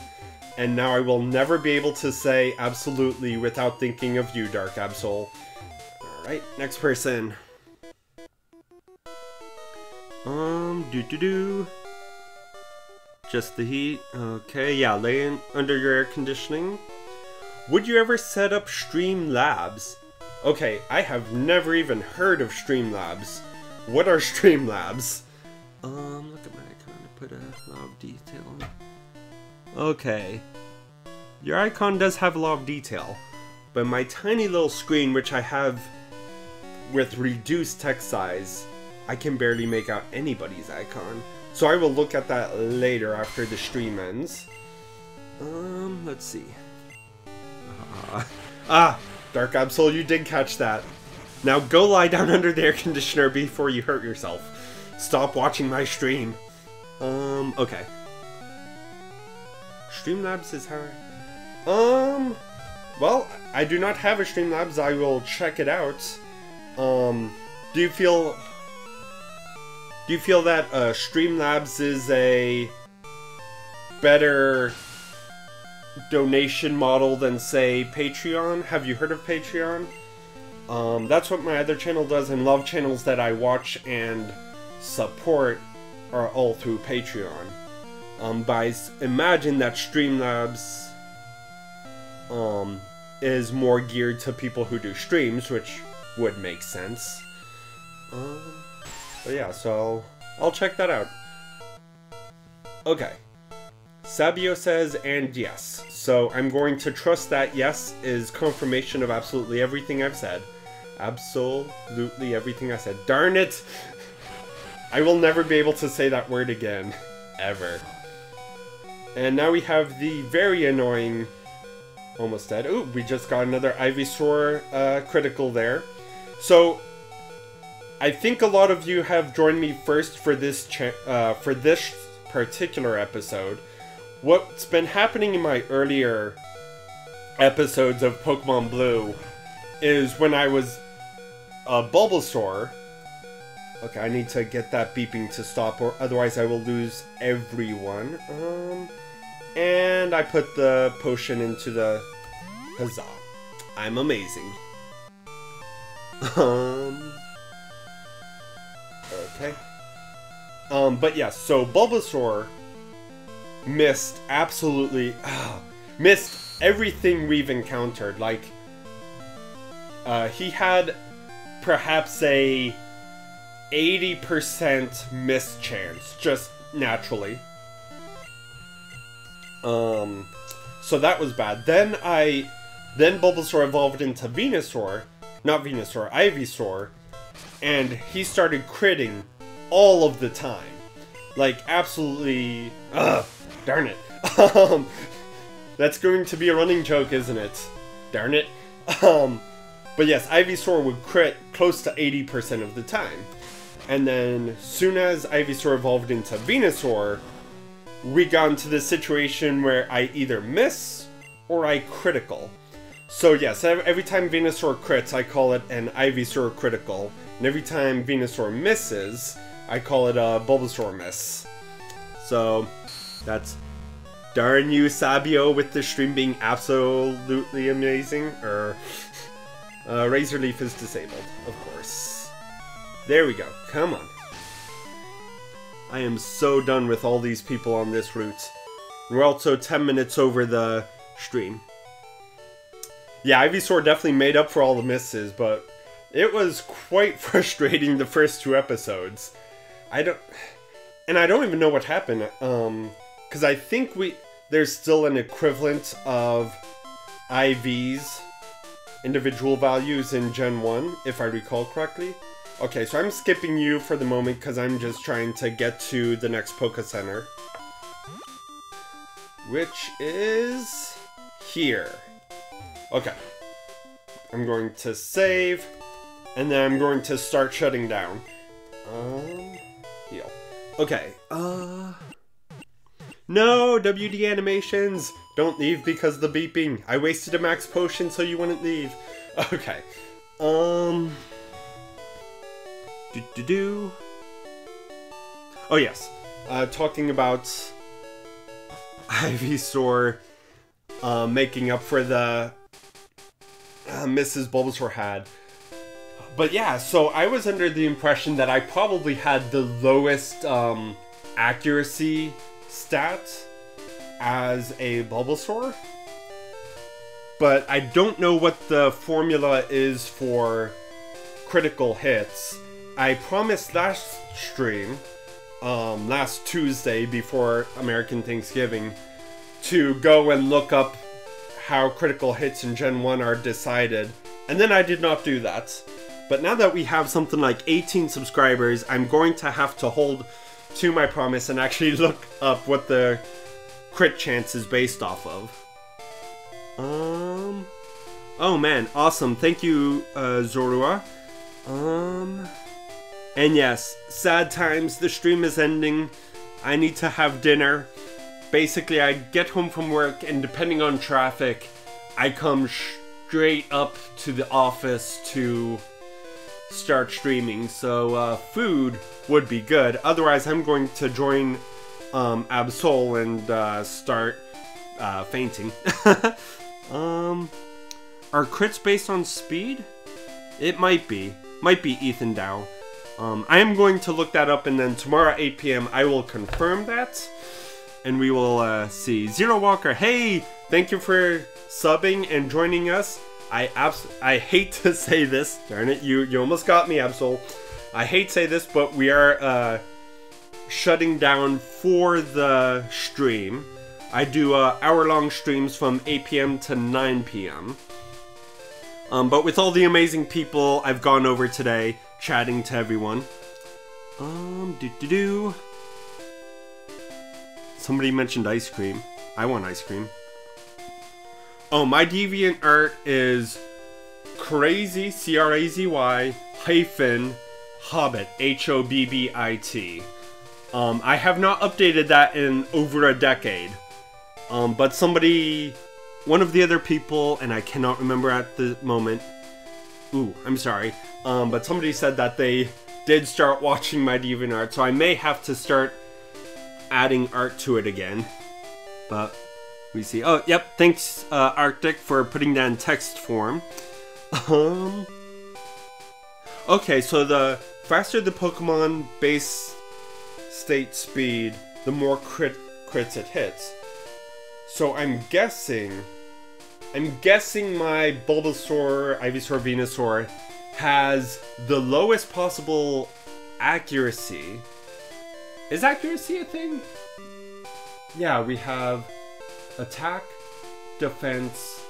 Speaker 1: And now I will never be able to say absolutely without thinking of you, Dark Absol. Alright, next person. Just the heat. Okay, yeah, laying under your air conditioning. Would you ever set up Streamlabs? Okay, I have never even heard of Streamlabs. What are Streamlabs? Look at my icon to put a lot of detail on. Okay. Your icon does have a lot of detail, but my tiny little screen, which I have with reduced text size, I can barely make out anybody's icon. So I will look at that later after the stream ends. Let's see. Dark Absol, you did catch that. Now go lie down under the air conditioner before you hurt yourself. Stop watching my stream. Okay. Streamlabs is how... well, I do not have a Streamlabs. I will check it out. Do you feel that Streamlabs is a better donation model than, say, Patreon? Have you heard of Patreon? That's what my other channel does, and love channels that I watch and support are all through Patreon. But I imagine that Streamlabs is more geared to people who do streams, which would make sense. But yeah, so I'll check that out. Okay. Sabio says, and yes. So I'm going to trust that yes is confirmation of absolutely everything I've said. Absolutely everything I said. Darn it! I will never be able to say that word again. Ever. And now we have the very annoying... Almost dead. Ooh, we just got another Ivysaur critical there. So, I think a lot of you have joined me first for this particular episode. What's been happening in my earlier episodes of Pokemon Blue is when I was Bulbasaur. Okay, I need to get that beeping to stop, or otherwise I will lose everyone. And I put the potion into the... Huzzah. I'm amazing. Okay. But yes, so Bulbasaur missed absolutely... missed everything we've encountered. Like, he had perhaps a 80% miss chance, just naturally. So that was bad. Then Bulbasaur evolved into Venusaur, not Venusaur, Ivysaur, and he started critting all of the time. Like, absolutely, darn it. That's going to be a running joke, isn't it? Darn it. But yes, Ivysaur would crit close to 80% of the time. And then, soon as Ivysaur evolved into Venusaur, we got into this situation where I either miss or I critical. So yes, every time Venusaur crits, I call it an Ivysaur critical. And every time Venusaur misses, I call it a Bulbasaur miss. So, that's... Darn you, Sabio, with the stream being absolutely amazing.
Speaker 2: Razor Leaf is disabled, of course. There we go. Come on. I am so done with all these people on this route. We're also 10 minutes over the stream. Yeah, Ivysaur definitely made up for all the misses, but it was quite frustrating the first 2 episodes. I don't even know what happened, because I think there's still an equivalent of IV's individual values in Gen 1, if I recall correctly. Okay, so I'm skipping you for the moment because I'm just trying to get to the next Poké Center, which is here. Okay. I'm going to save, and then I'm going to start shutting down. Heal. Okay, no, WD animations! Don't leave because of the beeping. I wasted a max potion so you wouldn't leave. Okay. Oh yes. Talking about Ivysaur making up for the Mrs. Bulbasaur had. But yeah, so I was under the impression that I probably had the lowest accuracy stat as a Bulbasaur. But I don't know what the formula is for critical hits. I promised last stream, last Tuesday before American Thanksgiving, to go and look up how critical hits in Gen 1 are decided, and then I did not do that. But now that we have something like 18 subscribers, I'm going to have to hold to my promise and actually look up what the crit chance is based off of. Oh man, awesome. Thank you, Zorua. And yes, sad times, the stream is ending. I need to have dinner. Basically, I get home from work, and depending on traffic, I come straight up to the office to start streaming. So, food would be good. Otherwise, I'm going to join Absol and start fainting. Are crits based on speed? It might be. Might be Ethan Dow. I am going to look that up, and then tomorrow at 8 p.m. I will confirm that. And we will see. Zero Walker, hey! Thank you for subbing and joining us. I hate to say this. Darn it, you almost got me, Absol. I hate to say this, but we are shutting down for the stream. I do hour-long streams from 8 p.m. to 9 p.m. But with all the amazing people I've gone over today, chatting to everyone. Somebody mentioned ice cream. I want ice cream. Oh, my deviant art is crazy, C-R-A-Z-Y, hyphen, hobbit, H-O-B-B-I-T. I have not updated that in over a decade. But somebody, one of the other people, and I cannot remember at the moment. Ooh, I'm sorry. But somebody said that they did start watching my DeviantArt, so I may have to start adding art to it again. But we see. Oh, yep. Thanks, Arctic, for putting that in text form. Okay, so the faster the Pokemon base state speed, the more crits it hits. So I'm guessing my Bulbasaur, Ivysaur, Venusaur has the lowest possible accuracy. Is accuracy a thing? Yeah, we have attack, defense,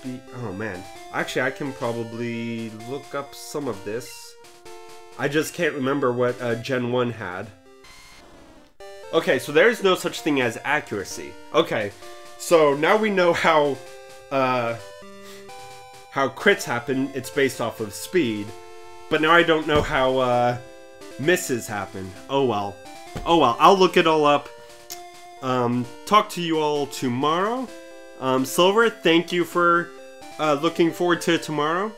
Speaker 2: speed. Oh man. Actually, I can probably look up some of this. I just can't remember what Gen 1 had. Okay, so there's no such thing as accuracy. Okay, so now we know how crits happen. It's based off of speed. But now I don't know how misses happen. Oh well. Oh well, I'll look it all up. Talk to you all tomorrow. Silver, thank you for looking forward to tomorrow.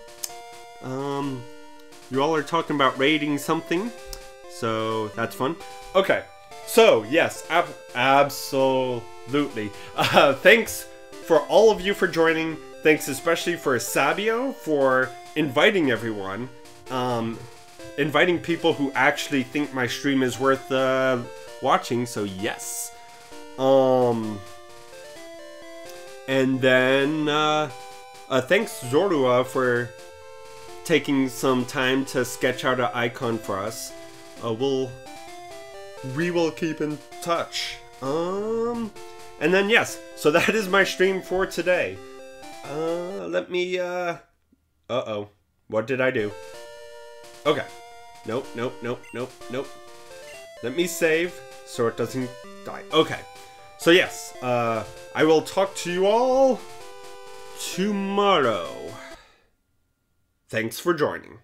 Speaker 2: You all are talking about rating something, so that's fun. Okay, so yes, absolutely. Thanks for all of you for joining. Thanks especially for Sabio for inviting everyone. Inviting people who actually think my stream is worth watching, so yes. And then thanks Zorua for taking some time to sketch out an icon for us. We will keep in touch. And then yes, so that is my stream for today. Let me uh-oh. What did I do? Okay. Nope. Let me save so it doesn't die. Okay. So yes, I will talk to you all tomorrow. Thanks for joining.